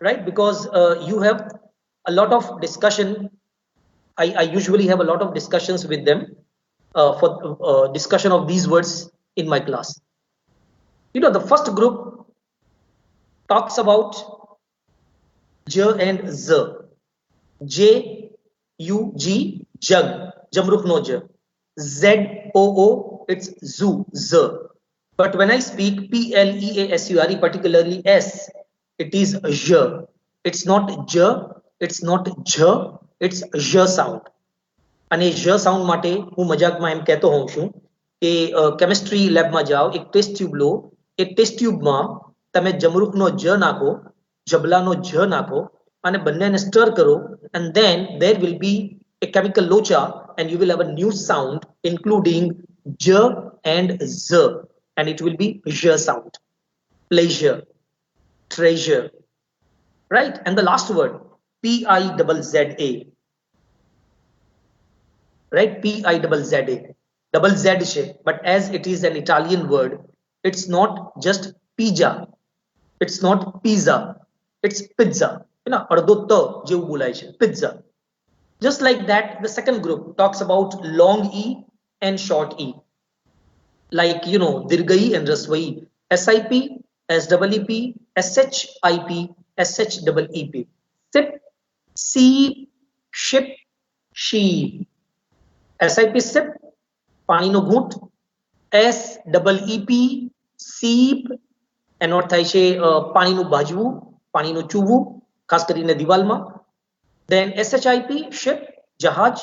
right? Because you have a lot of discussion. I usually have a lot of discussions with them. for discussion of these words in my class. You know, the first group talks about J and Z. J, U, G, jug, jamruk no J. Z, O, O, it's zoo, Z. But when I speak P-L-E-A-S-U-R-E, particularly S, it is J. It's not J, it's not J, it's J sound. અને J sound માટે હું મજાકમાં એમ કહેતો હોઉં છું કે chemistry લેબમાં જાઓ, એક ટેસ્ટ ટ્યુબ લો, એ ટેસ્ટ ટ્યુબમાં તમે જમરૂકનો J નાખો, જબલાનો J નાખો અને બંનેને સ્ટર કરો, and then there will be a chemical locha and you will have a new sound including J and Z, and it will be J sound. Pleasure, treasure, right? And the last word, P-I-Z-Z-A, right? P-I-Z-Z-A, double Z છે, but as it is an Italian word, it's not just pizza, it's not pizza, it's pizza. You know, અડધો ત જેવું બોલાય છે, pizza. Just like that, the second group talks about long E and short E, like, you know, dirghai and raswai, SIP, SEEP, SHIP, SHEEP. Sip, seep, ship, sheep. SIP sip, પાણીનો ઘૂંટ. SEEP seep, એનો અર્થ થાય છે પાણીનું બાજવું, પાણીનું ચૂવું, ખાસ કરીને દિવાલમાં. Then SHIP ship, જહાજ,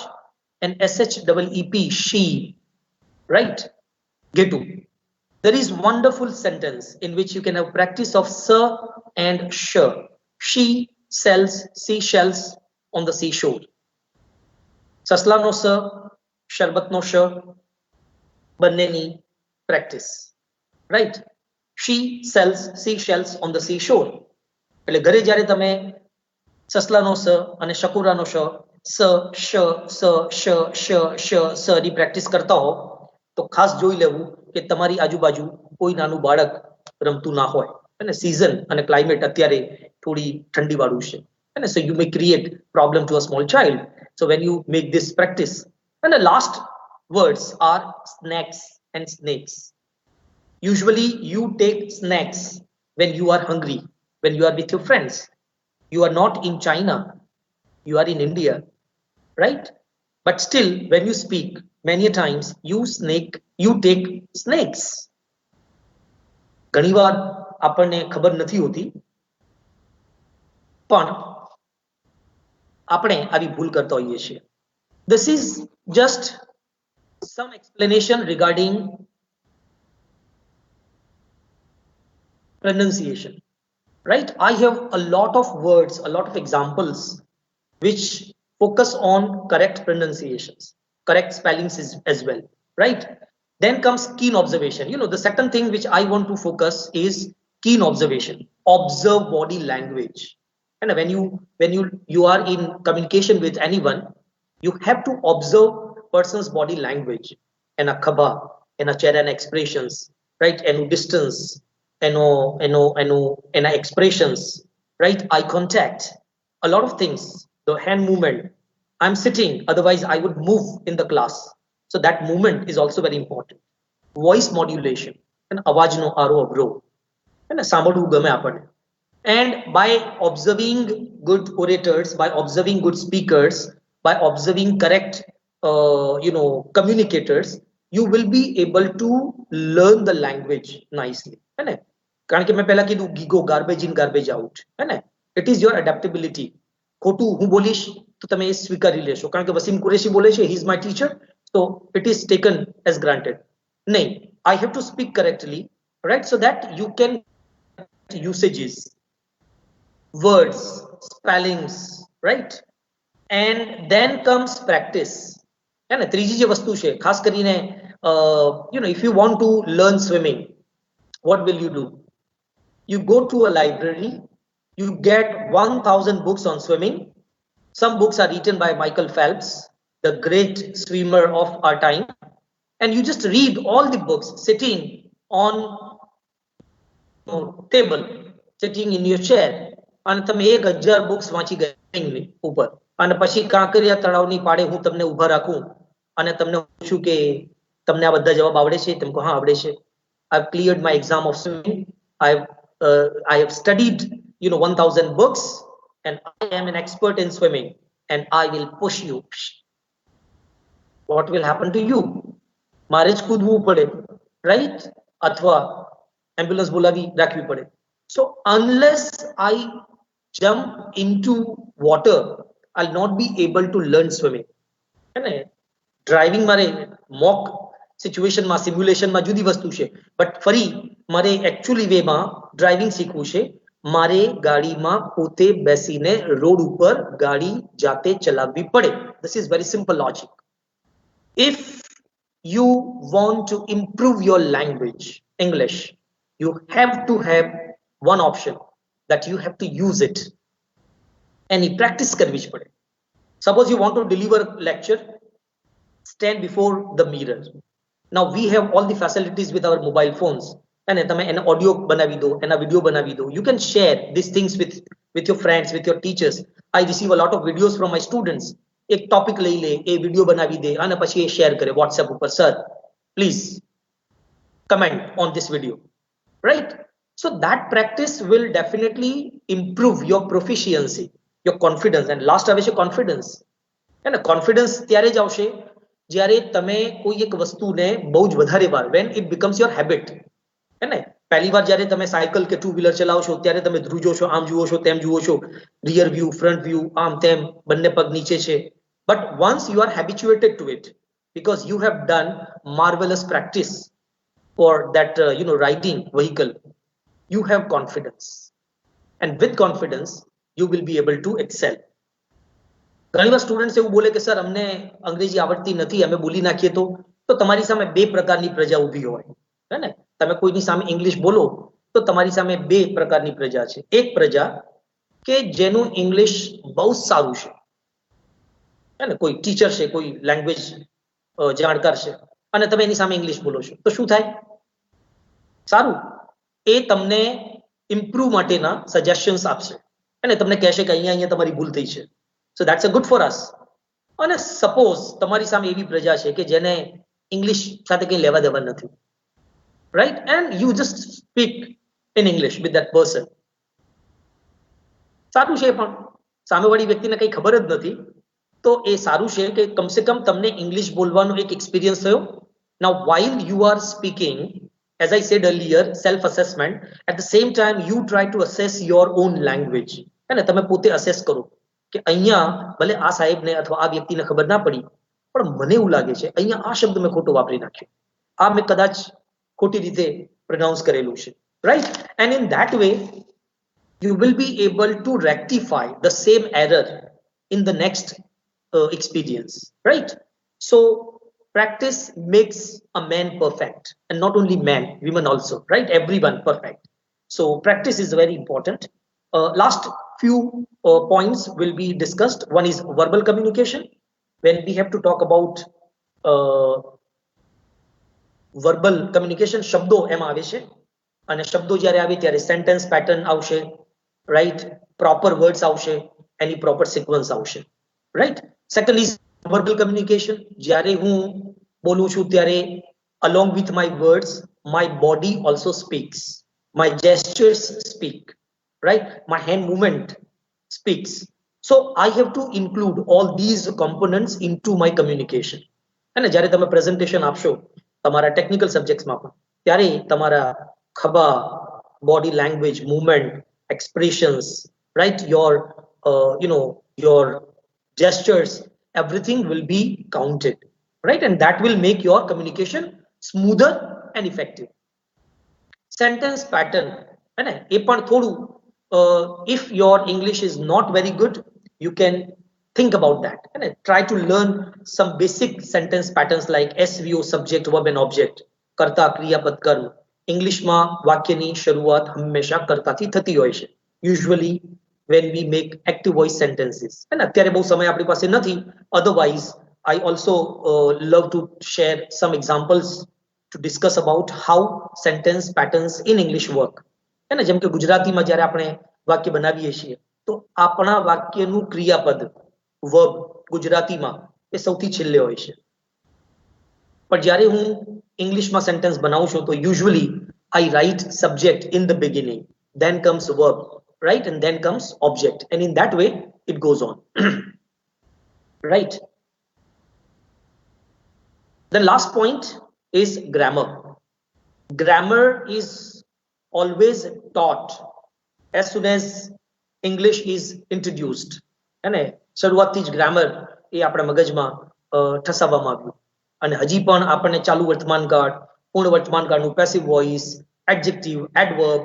and SHEEP sheep, right? Getu. There is wonderful sentence in which you can have practice of sir and sh. She sells seashells on the seashore. સસલાનો સ, શરબતનો શ, બંનેની practice, right? She sells seashells on the seashore. એટલે ઘરે જ્યારે તમે સસલાનો સ અને શકુરાનો શ, સ, શ, સ, શ, શ, શ, સ ની પ્રેક્ટિસ કરતા હો તો ખાસ જોઈ લેવું કે તમારી આજુબાજુ કોઈ નાનું બાળક રમતું ના હોય. અને season અને climate અત્યારે થોડી ઠંડી વાળું છે. And so you may create problem to a small child. So when you make this practice, and the last words are snacks and snakes. Usually you take snacks when you are hungry, when you are with your friends. You are not in China, you are in India, right? But still, when you speak, many times you take snakes. ઘણીવાર આપણને ખબર નથી હોતી, પણ આપણે આવી ભૂલ કરતા હોઈએ છીએ. This is just some explanation regarding pronunciation, right? I have a lot of words, a lot of examples which focus on correct pronunciations, correct spellings as well, right? Then comes keen observation. You know, the second thing which I want to focus is keen observation. Observe body language. And when you are in communication with anyone, you have to observe person's body language, and a khaba, and a chehra expressions, right? And distance, and expressions, right? Eye contact, a lot of things. The hand movement. I'm sitting, otherwise I would move in the class. So that movement is also very important. Voice modulation, and awajno aro avro, and સાંભળવું ગમે આપણને. And by observing good orators, by observing good speakers, by observing correct, communicators, you will be able to learn the language nicely. કારણ કે મેં પહેલા કીધું GIGO garbage in garbage out, it is your adaptability. ખોટું હું બોલીશ તો તમે એ સ્વીકારી લેશો, કારણ કે વસીમ કુરેશી બોલે છે, he is my teacher, so it is taken as granted. નહીં, I have to speak correctly, right? So that you can usages, words, spellings, right? And then comes practice. And ત્રીજી જે વસ્તુ છે, ખાસ કરીને if you want to learn swimming, what will you do? You go to a library, you get 1000 books on swimming. Some books are written by Michael Phelps, the great swimmer of our time, and you just read all the books sitting on table, sitting in your chair, અને તમે 1000 books વાંચી ગયા ઉપર, અને પછી કાંકરિયા તળાવની પાળે હું તમને ઊભા રાખું અને તમને પૂછું કે તમને આ બધા જવાબ આવડે છે? તમે કહો હા આવડે છે. I've cleared my exam of swimming. I have studied 1000 books and I am an expert in swimming and I will push you. What will happen to you? મારે જ કૂદવું પડે, રાઈટ? અથવા એમ્બ્યુલન્સ બોલાવી રાખવી પડે. So unless I jump into water, I'll not be able to learn swimming. અને driving મારે મોક સિચ્યુએશનમાં સિમ્યુલેશનમાં જુદી વસ્તુ છે, બટ ફરી મારે એકચ્યુઅલી વેમાં ડ્રાઇવિંગ શીખવું છે. મારે ગાડીમાં પોતે બેસીને રોડ ઉપર ગાડી જાતે ચલાવવી પડે. This is very simple logic. If you want to improve your language, English, you have to have one option that you have to use it. Any practice કરવી જ પડે. Suppose you want to deliver lecture, stand before the mirror. Now we have all the facilities with our mobile phones. And તમે એનો audio બનાવી દો, એના video બનાવી દો. You can share these things with your friends, with your teachers. I receive a lot of videos from my students. એક topic લઈ લે, એ વિડિયો બનાવી દે અને પછી એ શેર કરે WhatsApp ઉપર. Sir, please comment on this video. Right? So that practice will definitely improve your proficiency, your confidence. And last આવે છે confidence. અને confidence ત્યારે જ આવશે જ્યારે તમે કોઈ એક વસ્તુને બહુ જ વધારે વાર, when it becomes your habit. હે ને પહેલી વાર જ્યારે તમે સાયકલ કે ટુ વ્હીલર ચલાવો છો ત્યારે તમે ધ્રુજો છો, આમ જુઓ છો, તેમ જુઓ છો, રિયર વ્યૂ, ફ્રન્ટ વ્યૂ, આમ તેમ, બંને પગ નીચે છે. But once you are habituated to it, because you have done marvelous practice for that riding vehicle, you have confidence, and with confidence you will be able to excel. ઘણી વાર students એવું બોલે કે સર અમને અંગ્રેજી આવડતી નથી, અમે બોલી નાખીએ તો તમારી સામે બે પ્રકારની પ્રજા ઊભી હોય. હે ને તમે કોઈની સામે ઇંગ્લિશ બોલો તો તમારી સામે બે પ્રકારની પ્રજા છે. એક પ્રજા કે જેનું ઇંગ્લિશ બહુ સારું છે, હે ને કોઈ ટીચર છે, કોઈ લેંગ્વેજ જાણકાર છે, અને તમે એની સામે ઇંગ્લિશ બોલો છો તો શું થાય? સારું, એ તમને ઇમ્પ્રુવ માટેના સજેશન્સ આપશે અને તમને કહેશે કે અહીંયા તમારી ભૂલ થઈ છે. So that's a good for us. અને સપોઝ તમારી સામે એવી પ્રજા છે કે જેને ઇંગ્લિશ સાથે કંઈ લેવા દેવા નથી, right? And you just speak in English with that person. સારું છે, પણ સામેવાળી વ્યક્તિને કંઈ ખબર જ નથી તો એ સારું છે કે કમસે કમ તમને ઇંગ્લિશ બોલવાનો એક એક્સપિરિયન્સ થયો. Now while you are speaking, as I said earlier, self assessment, at the same time you try to assess your own language. અને તમે પોતે અસેસ કરો કે અહીંયા ભલે આ સાહેબને અથવા આ વ્યક્તિને ખબર ના પડી, પણ મને એવું લાગે છે અહીંયા આ શબ્દ મેં ખોટો વાપરી નાખ્યો, આ મેં કદાચ ખોટી રીતે પ્રોનાઉન્સ કરેલું છે, right? And in that way you will be able to rectify the same error in the next experience, right? So practice makes a man perfect, and not only man, women also, right? Everyone perfect. So practice is very important. Last few points will be discussed. One is verbal communication. When we have to talk about verbal communication, શબ્દો એમાં આવે છે, અને શબ્દો જ્યારે આવે ત્યારે sentence pattern આવશે, રાઈટ? પ્રોપર વર્ડ્સ આવશે, એની પ્રોપર સિક્વન્સ આવશે, right? Second is verbal communication. જ્યારે હું બોલું છું ત્યારે along with my words, my body also speaks, my gestures speak, right? My hand movement speaks. So I have to include all these components into my communication. અને જ્યારે તમે presentation આપશો તમારા ટેકનિકલ સબ્જેક્ટ્સમાં પણ, ત્યારે તમારા ખભા, body language, movement, expressions, right? Your gestures, everything will be counted, right? And that will make your communication smoother and effective. Sentence pattern, and if your English is not very good, you can think about that and try to learn some basic sentence patterns like SVO, subject, verb and object, karta, kriya, pad, karma. English માં વાક્યની શરૂઆત હંમેશા કર્તાથી થતી હોય છે, usually when we make active voice sentences. અને અત્યારે બહુ સમય આપણી પાસે નથી, otherwise I also love to share some examples to discuss about how sentence patterns in English work. અને જેમ કે ગુજરાતીમાં જ્યારે આપણે વાક્ય બનાવીએ છીએ તો આપણા વાક્યનું ક્રિયાપદ, verb, ગુજરાતીમાં એ સૌથી છેલ્લે હોય છે, પણ જ્યારે હું ઇંગ્લિશમાં સેન્ટેન્સ બનાવું છું તો usually I write subject in the beginning, then comes verb, right? And then comes object. And in that way, it goes on. Right? The last point is grammar. Grammar is always taught as soon as English is introduced. અને શરૂઆતથી જ grammar એ આપણા મગજમાં ઠસાવવામાં આવ્યું અને હજી પણ આપણને ચાલુ વર્તમાનકાળ, પૂર્ણ વર્તમાનકાળનું પેસિવ વોઇસ, એડજેક્ટિવ, એડવર્બ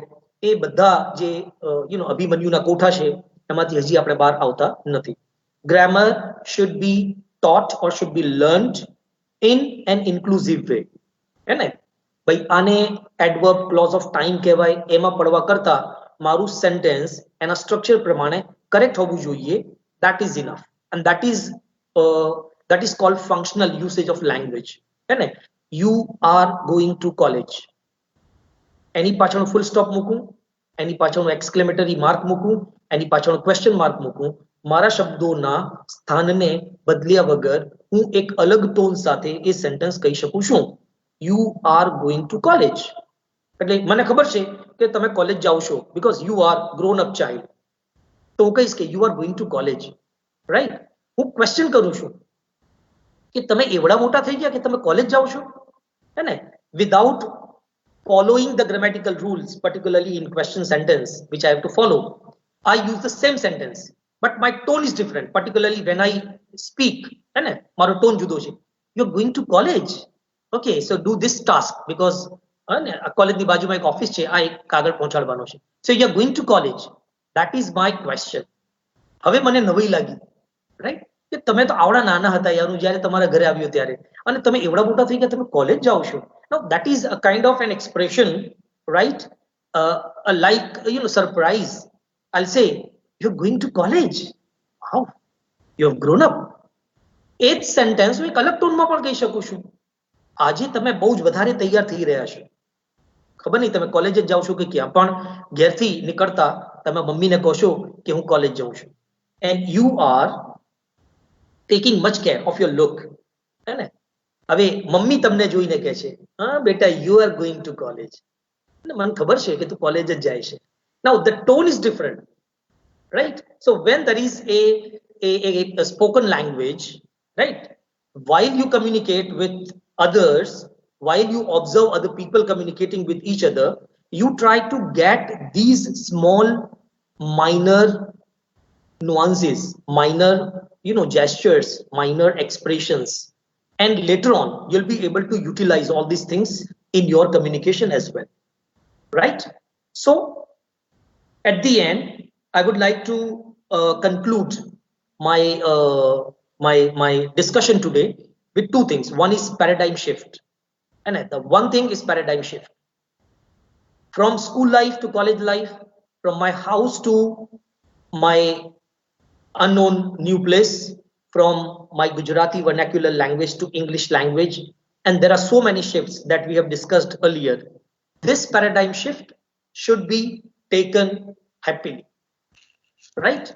એ બધા જે અભિમન્યુના કોઠા છે એમાંથી હજી આપણે બહાર આવતા નથી. Grammar should be taught or should be learned in an inclusive way. है ने भाई आने एडवर्ब क्लॉज ऑफ टाइम કહેવાય એમાં પડવા કરતા મારું સેન્ટેન્સ એના સ્ટ્રક્ચર પ્રમાણે કરેક્ટ હોવું જોઈએ. that is enough and that is called functional usage of language. है ने you are going to college એની પાછળનો ફૂલ સ્ટોપ મૂકું, એની પાછળનો એક્સક્લેમેટરી માર્ક મૂકું, એની પાછળનો ક્વેશ્ચન માર્ક મૂકું, મારા શબ્દોના સ્થાનને બદલ્યા વગર હું એક અલગ ટોન સાથે એ સેન્ટેન્સ કહી શકું છું. You are going to college. એટલે મને ખબર છે કે તમે કોલેજ જાઓ છો because you are grown up child. તો હું કહીશ કે you are going to college. Right? હું ક્વેશ્ચન કરું છું કે તમે એવડા મોટા થઈ ગયા કે તમે કોલેજ જાઓ છો? હે ને? Without following the grammatical rules, particularly in question sentence, which I have to follow, I use the same sentence, but my tone is different, particularly when I speak. है ने? मारो tone जुदो छे. You're going to college. Okay, so do this task because college ની બાજુમાં એક office છે, આ એક કાગળ પહોંચાડવાનો છે. So you're going to college. That is my question. હવે મને નવાઈ લાગી, right? કે તમે તો આવડા નાના હતા યાર હું જ્યારે તમારા ઘરે આવ્યો ત્યારે અને તમે એવડા મોટા થઈ ગયા તમે કોલેજ જાઓ છો. Now that is a kind of an expression, right? Like surprise. I'll say you're going to college. Wow, you have grown up. એ જ સેન્ટેન્સ હું એક અલગ ટોનમાં પણ કહી શકું છું. આજે તમે બહુ જ વધારે તૈયાર થઈ રહ્યા છો, ખબર નહીં તમે કોલેજ જ જાઓ છો કે ક્યાં, પણ ઘેરથી નીકળતા તમે મમ્મીને કહો છો કે હું કોલેજ જાઉં છું. And you are taking much care of your look. હે ને? હવે મમ્મી તમને જોઈને કહે છે હા બેટા you are going to college. મને ખબર છે કે તું કોલેજ જ જાય છે. Now the tone is different, right? So when there is a spoken language, right? While you communicate with others, while you observe other people communicating with each other, you try to get these small minor nuances, minor gestures, minor expressions, and later on you'll be able to utilize all these things in your communication as well, right? So at the end I would like to conclude my discussion today with two things. One is paradigm shift, and the one thing is paradigm shift from school life to college life, from my house to my unknown new place, from my Gujarati vernacular language to English language, and there are so many shifts that we have discussed earlier. This paradigm shift should be taken happily, right?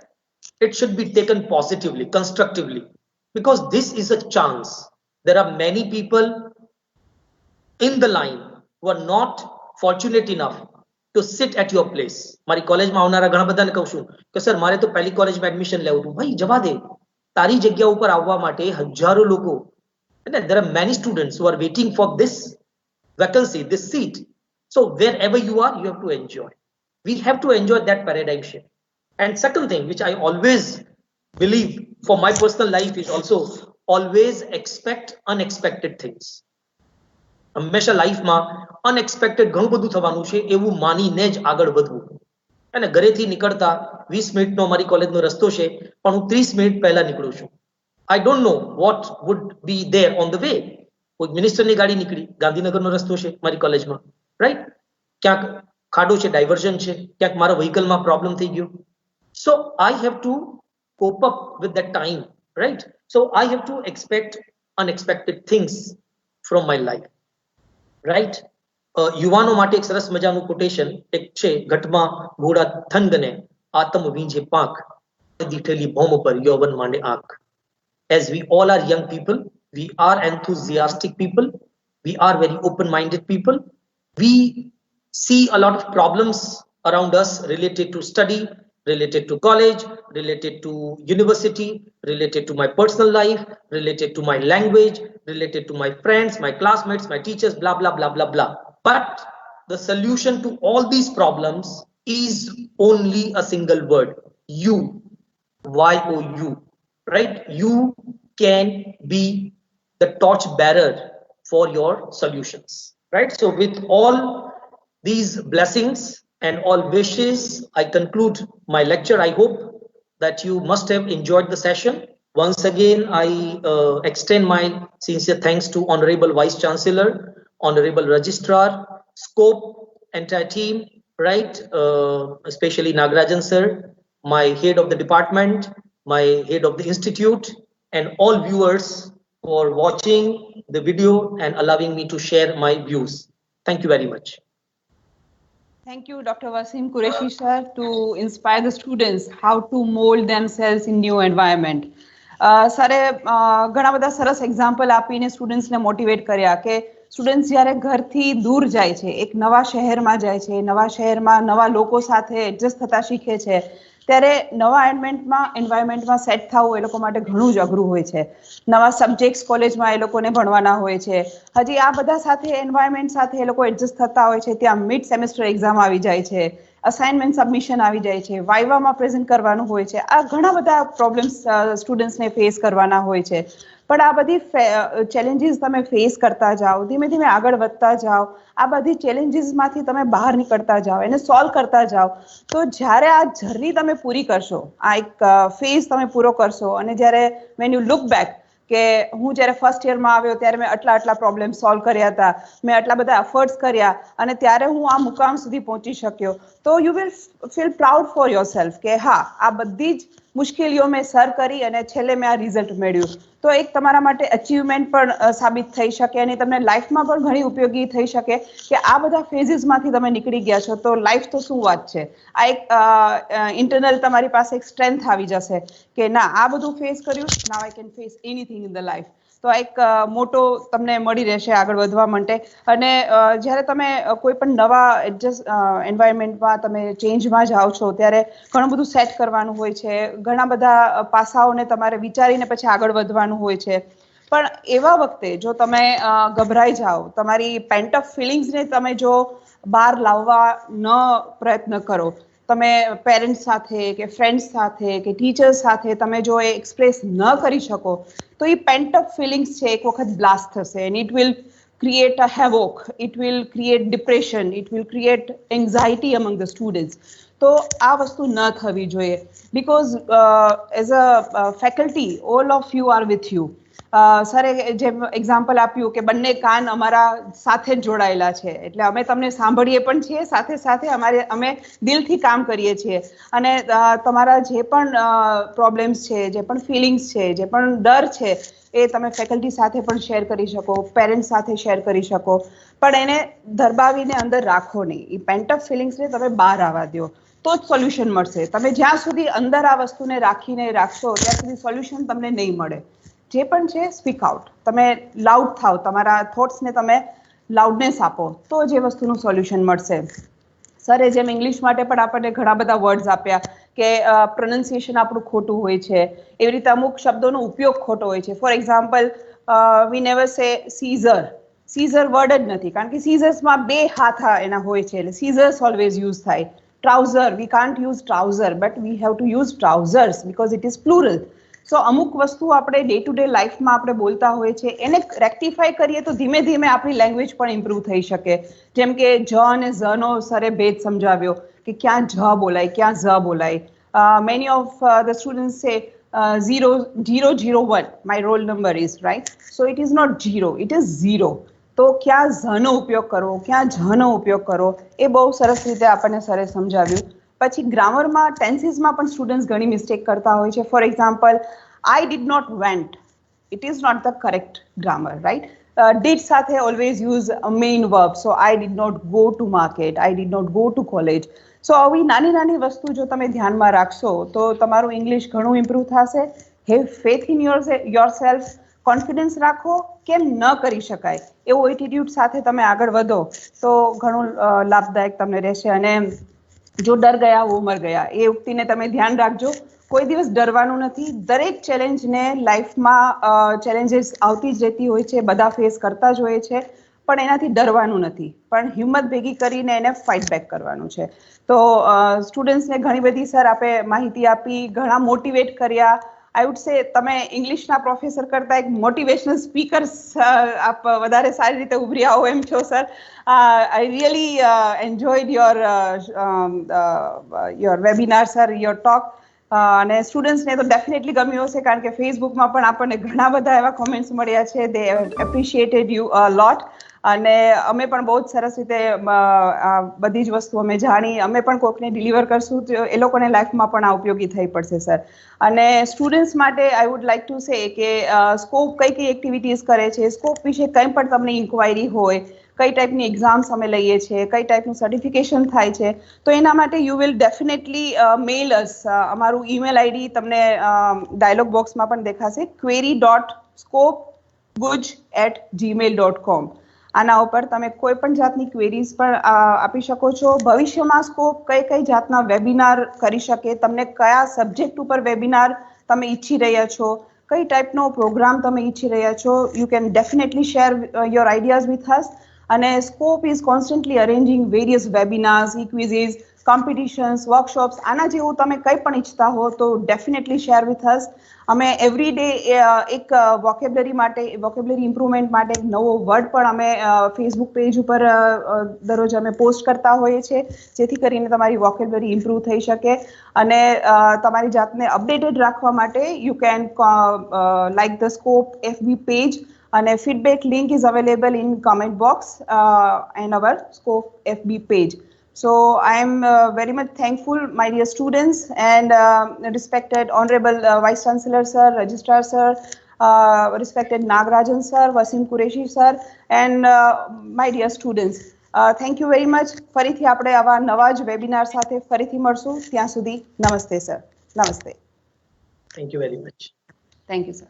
It should be taken positively, constructively, because this is a chance. There are many people in the line who are not fortunate enough to sit at your place. મારી કોલેજમાં આવનારા ઘણા બધાને કહું છું કે sir મારે તો પહેલી કોલેજમાં એડમિશન લેવું હતું. ભાઈ જવા દે, તારી જગ્યા ઉપર આવવા માટે હજારો લોકો, and there are many students who are waiting for this vacancy, this seat. So wherever you are, you have to enjoy. We have to enjoy that paradigm shift. And second thing, which I always believe for my personal life, is also always expect unexpected things. હંમેશા લાઈફમાં unexpected ઘણું બધું થવાનું છે એવું માનીને જ આગળ વધવું. અને ઘરેથી નીકળતા 20 મિનિટનો મારી કોલેજનો રસ્તો છે પણ હું 30 મિનિટ પહેલા નીકળું છું. I don't know what would be there on the way. કોઈ મિનિસ્ટરની ગાડી નીકળી, ગાંધીનગરનો રસ્તો છે મારી કોલેજમાં, રાઈટ? ક્યાંક ખાડો છે, ડાયવર્ઝન છે, ક્યાંક મારા વ્હીકલમાં પ્રોબ્લેમ થઈ ગયો. So I have to cope up with that time, right? So I have to expect unexpected things from my life, right? યુવાનો માટે એક સરસ મજાનું કોટેશન એક છે, ઘટમાં ઘોડા થનગને આતમ વીંજે પાંખ દીઠેલી ભૌમ પર યૌવન માંડે આંખ. As we all are young people, we are enthusiastic people, We are very open-minded people. We see a lot of problems around us related to study, related to college, related to university, related to my personal life, related to my language, related to my friends, my classmates, my teachers, blah, blah, blah, blah, blah. But the solution to all these problems is only a single word: you. YOU, right? You can be the torch bearer for your solutions, right? So with all these blessings and all wishes, I conclude my lecture. I hope that you must have enjoyed the session. Once again, I extend my sincere thanks to Honorable Vice Chancellor, Honorable Registrar, Scope, entire team, right? Especially Nagarajan sir, my head of the department, my head of the institute, and all viewers for watching the video and allowing me to share my views. Thank you very much. Thank you, Dr. Wasim Qureshi sir, to inspire the students how to mold themselves in new environment. સરે ઘણા બધા સરસ example આપીને સ્ટુડન્ટ્સને motivate કર્યા કે students જ્યારે ઘરથી દૂર જાય છે, એક નવા શહેરમાં જાય છે, નવા શહેરમાં નવા લોકો સાથે એડજસ્ટ થતા શીખે છે, ત્યારે નવા એન્વાયરમેન્ટમાં સેટ થવું એ લોકો માટે ઘણું જ અઘરું હોય છે. નવા સબ્જેક્ટ્સ કોલેજમાં એ લોકોને ભણવાના હોય છે. હજી આ બધા સાથે એન્વાયરમેન્ટ સાથે એ લોકો એડજસ્ટ થતા હોય છે. ત્યાં મિડ સેમેસ્ટર એક્ઝામ આવી જાય છે, અસાઇનમેન્ટ સબમિશન આવી જાય છે, વાઇવામાં પ્રેઝન્ટ કરવાનું હોય છે. આ ઘણા બધા પ્રોબ્લેમ્સ સ્ટુડન્ટ્સને ફેસ કરવાના હોય છે. પણ આ બધી ચેલેન્જીસ તમે ફેસ કરતા જાઓ, ધીમે ધીમે આગળ વધતા જાઓ, આ બધી ચેલેન્જીસમાંથી તમે બહાર નીકળતા જાઓ, એને સોલ્વ કરતા જાઓ, તો જ્યારે આ જર્ની તમે પૂરી કરશો, આ એક ફેઝ તમે પૂરો કરશો, અને જ્યારે વેન યુ લુક બેક કે હું જ્યારે ફર્સ્ટ યરમાં આવ્યો ત્યારે મેં આટલા પ્રોબ્લેમ સોલ્વ કર્યા હતા, મેં આટલા બધા એફર્ટ્સ કર્યા અને ત્યારે હું આ મુકામ સુધી પહોંચી શક્યો, તો you will feel proud for your self કે હા, આ બધી જ મુશ્કેલીઓ મેં સર કરી અને છેલ્લે મેં આ રિઝલ્ટ મેળવ્યું. તો એક તમારા માટે અચીવમેન્ટ પણ સાબિત થઈ શકે અને તમને લાઈફમાં પણ ઘણી ઉપયોગી થઈ શકે કે આ બધા ફેઝીસમાંથી તમે નીકળી ગયા છો, તો લાઈફ તો શું વાત છે. આ એક ઇન્ટરનલ તમારી પાસે એક સ્ટ્રેન્થ આવી જશે કે ના, આ બધું ફેસ કર્યું, now I can face anything in the life. તો આ એક મોટો તમને મળી રહેશે આગળ વધવા માટે. અને જ્યારે તમે કોઈ પણ નવા એન્વાયરમેન્ટમાં તમે ચેન્જમાં જાઓ છો ત્યારે ઘણું બધું સેટ કરવાનું હોય છે, ઘણા બધા પાસાઓને તમારે વિચારીને પછી આગળ વધવાનું હોય છે. પણ એવા વખતે જો તમે ગભરાઈ જાઓ, તમારી પેન્ટ ઓફ ફિલિંગ્સને તમે જો બહાર લાવવા ન પ્રયત્ન કરો, તમે પેરેન્ટ્સ સાથે કે ફ્રેન્ડ્સ સાથે કે ટીચર્સ સાથે તમે જો એ એક્સપ્રેસ ન કરી શકો, તો એ પેન્ટ ઓફ ફિલિંગ્સ છે એક વખત બ્લાસ્ટ થશે and it will create a havoc, it will create depression, it will create anxiety among the students. તો આ વસ્તુ ન થવી જોઈએ, because as a faculty all of you are with you. સરે જેમ એક્ઝામ્પલ આપ્યું કે બંને કાન અમારા સાથે જ જોડાયેલા છે, એટલે અમે તમને સાંભળીએ પણ છીએ, સાથે સાથે અમે દિલથી કામ કરીએ છીએ. અને તમારા જે પણ પ્રોબ્લેમ્સ છે, જે પણ ફિલિંગ્સ છે, જે પણ ડર છે, એ તમે ફેકલ્ટી સાથે પણ શેર કરી શકો, પેરેન્ટ્સ સાથે શેર કરી શકો, પણ એને દરબાવીને અંદર રાખો નહીં. એ પેન્ટ ઓફ ફિલિંગ્સને તમે બહાર આવવા દો, તો જ સોલ્યુશન મળશે. તમે જ્યાં સુધી અંદર આ વસ્તુને રાખીને રાખશો ત્યાં સુધી સોલ્યુશન તમને નહીં મળે. જે પણ છે સ્પીક આઉટ, તમે લાઉડ થાવ, તમારા થોટ્સને તમે લાઉડનેસ આપો, તો જે વસ્તુનું સોલ્યુશન મળશે. સરે જેમ ઇંગ્લિશ માટે પણ આપણને ઘણા બધા વર્ડ્સ આપ્યા કે પ્રોનન્સિએશન આપણું ખોટું હોય છે, એવી રીતે અમુક શબ્દોનો ઉપયોગ ખોટો હોય છે. ફોર એક્ઝામ્પલ, વી નેવર સે સીઝર. સીઝર વર્ડ જ નથી, કારણ કે સીઝર્સમાં બે હાથ એના હોય છે, એટલે સીઝર્સ ઓલવેઝ યુઝ થાય. Trouser, we can't use trouser, but we have to use trousers because it is plural. So અમુક વસ્તુ આપણે ડે ટુ ડે લાઈફમાં આપણે બોલતા હોય છે, એને રેક્ટિફાઈ કરીએ તો ધીમે ધીમે આપણી લેંગ્વેજ પણ ઇમ્પ્રૂવ થઈ શકે. જેમ કે જ અને ઝનો સરે ભેદ સમજાવ્યો કે ક્યાં જ બોલાય, ક્યાં ઝ બોલાય. Many of the students say 001 my roll number is, right? So it is not 0, it is 0. તો ક્યાં ઝનો ઉપયોગ કરવો, ક્યાં ઝનો ઉપયોગ કરવો, એ બહુ સરસ રીતે આપણને સરે સમજાવ્યું. પછી ગ્રામરમાં, ટેન્સીસમાં પણ સ્ટુડન્ટ્સ ઘણી મિસ્ટેક કરતા હોય છે. For example, I did not went, it is not the correct grammar, right? Did સાથે always use main verb. So I did not go to market, I did not go to college. સો આવી નાની નાની વસ્તુ જો તમે ધ્યાનમાં રાખશો તો તમારું ઇંગ્લિશ ઘણું ઇમ્પ્રૂવ થશે. Have faith in your self, confidence રાખો, કેમ ન કરી શકાય એવો એટીટ્યુડ સાથે તમે આગળ વધો તો ઘણું લાભદાયક તમને રહેશે. અને જો ડર ગયા વો મર ગયા એ ઉક્તિને તમે ધ્યાન રાખજો. કોઈ દિવસ ડરવાનું નથી. દરેક ચેલેન્જને લાઈફમાં ચેલેન્જીસ આવતી જ રહેતી હોય છે, બધા ફેસ કરતા જ હોય છે, પણ એનાથી ડરવાનું નથી, પણ હિંમત ભેગી કરીને એને ફાઇટ બેક કરવાનું છે. તો સ્ટુડન્ટ્સને ઘણી બધી સર આપે માહિતી આપી, ઘણા મોટિવેટ કર્યા. આઈ વુડ સે તમે ઇંગ્લિશના પ્રોફેસર કરતા એક મોટિવેશનલ સ્પીકર આપ વધારે સારી રીતે ઉભર્યા હો એમ છો sir. I really enjoyed your webinar sir, your talk. અને સ્ટુડન્ટ્સને તો ડેફિનેટલી ગમ્યું હશે, કારણ કે ફેસબુકમાં પણ આપણને ઘણા બધા એવા કોમેન્ટ્સ મળ્યા છે. દે એપ્રિશિએટેડ યુ અ લોટ. અને અમે પણ બહુ જ સરસ રીતે બધી જ વસ્તુ અમે જાણી. અમે પણ કોઈકને ડિલિવર કરશું તો એ લોકોને લાઈફમાં પણ આ ઉપયોગી થઈ પડશે સર. અને સ્ટુડન્ટ્સ માટે I would like to say કે સ્કોપ કઈ કઈ એક્ટિવિટીઝ કરે છે, સ્કોપ વિશે કંઈ પણ તમને ઇન્ક્વાયરી હોય, કઈ ટાઈપની એક્ઝામ્સ અમે લઈએ છીએ, કઈ ટાઈપનું સર્ટિફિકેશન થાય છે, તો એના માટે યુ વિલ ડેફિનેટલી મેલ અસ. અમારું ઈમેલ આઈડી તમને ડાયલોગ બોક્સમાં પણ દેખાશે, query.scopeguj@gmail.com. આના ઉપર તમે કોઈ પણ જાતની ક્વેરીઝ પણ આપી શકો છો. ભવિષ્યમાં સ્કોપ કઈ કઈ જાતના વેબિનાર કરી શકે, તમને કયા સબ્જેક્ટ ઉપર વેબિનાર તમે ઈચ્છી રહ્યા છો, કઈ ટાઈપનો પ્રોગ્રામ તમે ઈચ્છી રહ્યા છો, you can definitely share your ideas with us. અને scope is constantly arranging various webinars, e quizzes, competitions, workshops. આના જેવું તમે કંઈ પણ ઈચ્છતા હો તો ડેફિનેટલી શેર વિથ અસ. અમે એવરી ડે એક વોકેબ્લરી ઇમ્પ્રુવમેન્ટ માટે એક નવો વર્ડ પણ અમે ફેસબુક પેજ ઉપર દરરોજ અમે પોસ્ટ કરતા હોઈએ છીએ, જેથી કરીને તમારી વોકેબ્લરી ઇમ્પ્રુવ થઈ શકે. અને તમારી જાતને અપડેટેડ રાખવા માટે you can like the scope FB page, અને feedback link is available in comment box and our scope FB page. So I am very much thankful, my dear students, and respected Honorable Vice Chancellor Sir, Registrar Sir, respected Nagarajan Sir, Wasim Qureshi Sir, and my dear students. Thank you very much. ફરીથી આપણે આવા નવા જ webinar સાથે ફરીથી મળશું. ત્યાં સુધી નમસ્તે સર. નમસ્તે. Thank you very much. Thank you sir.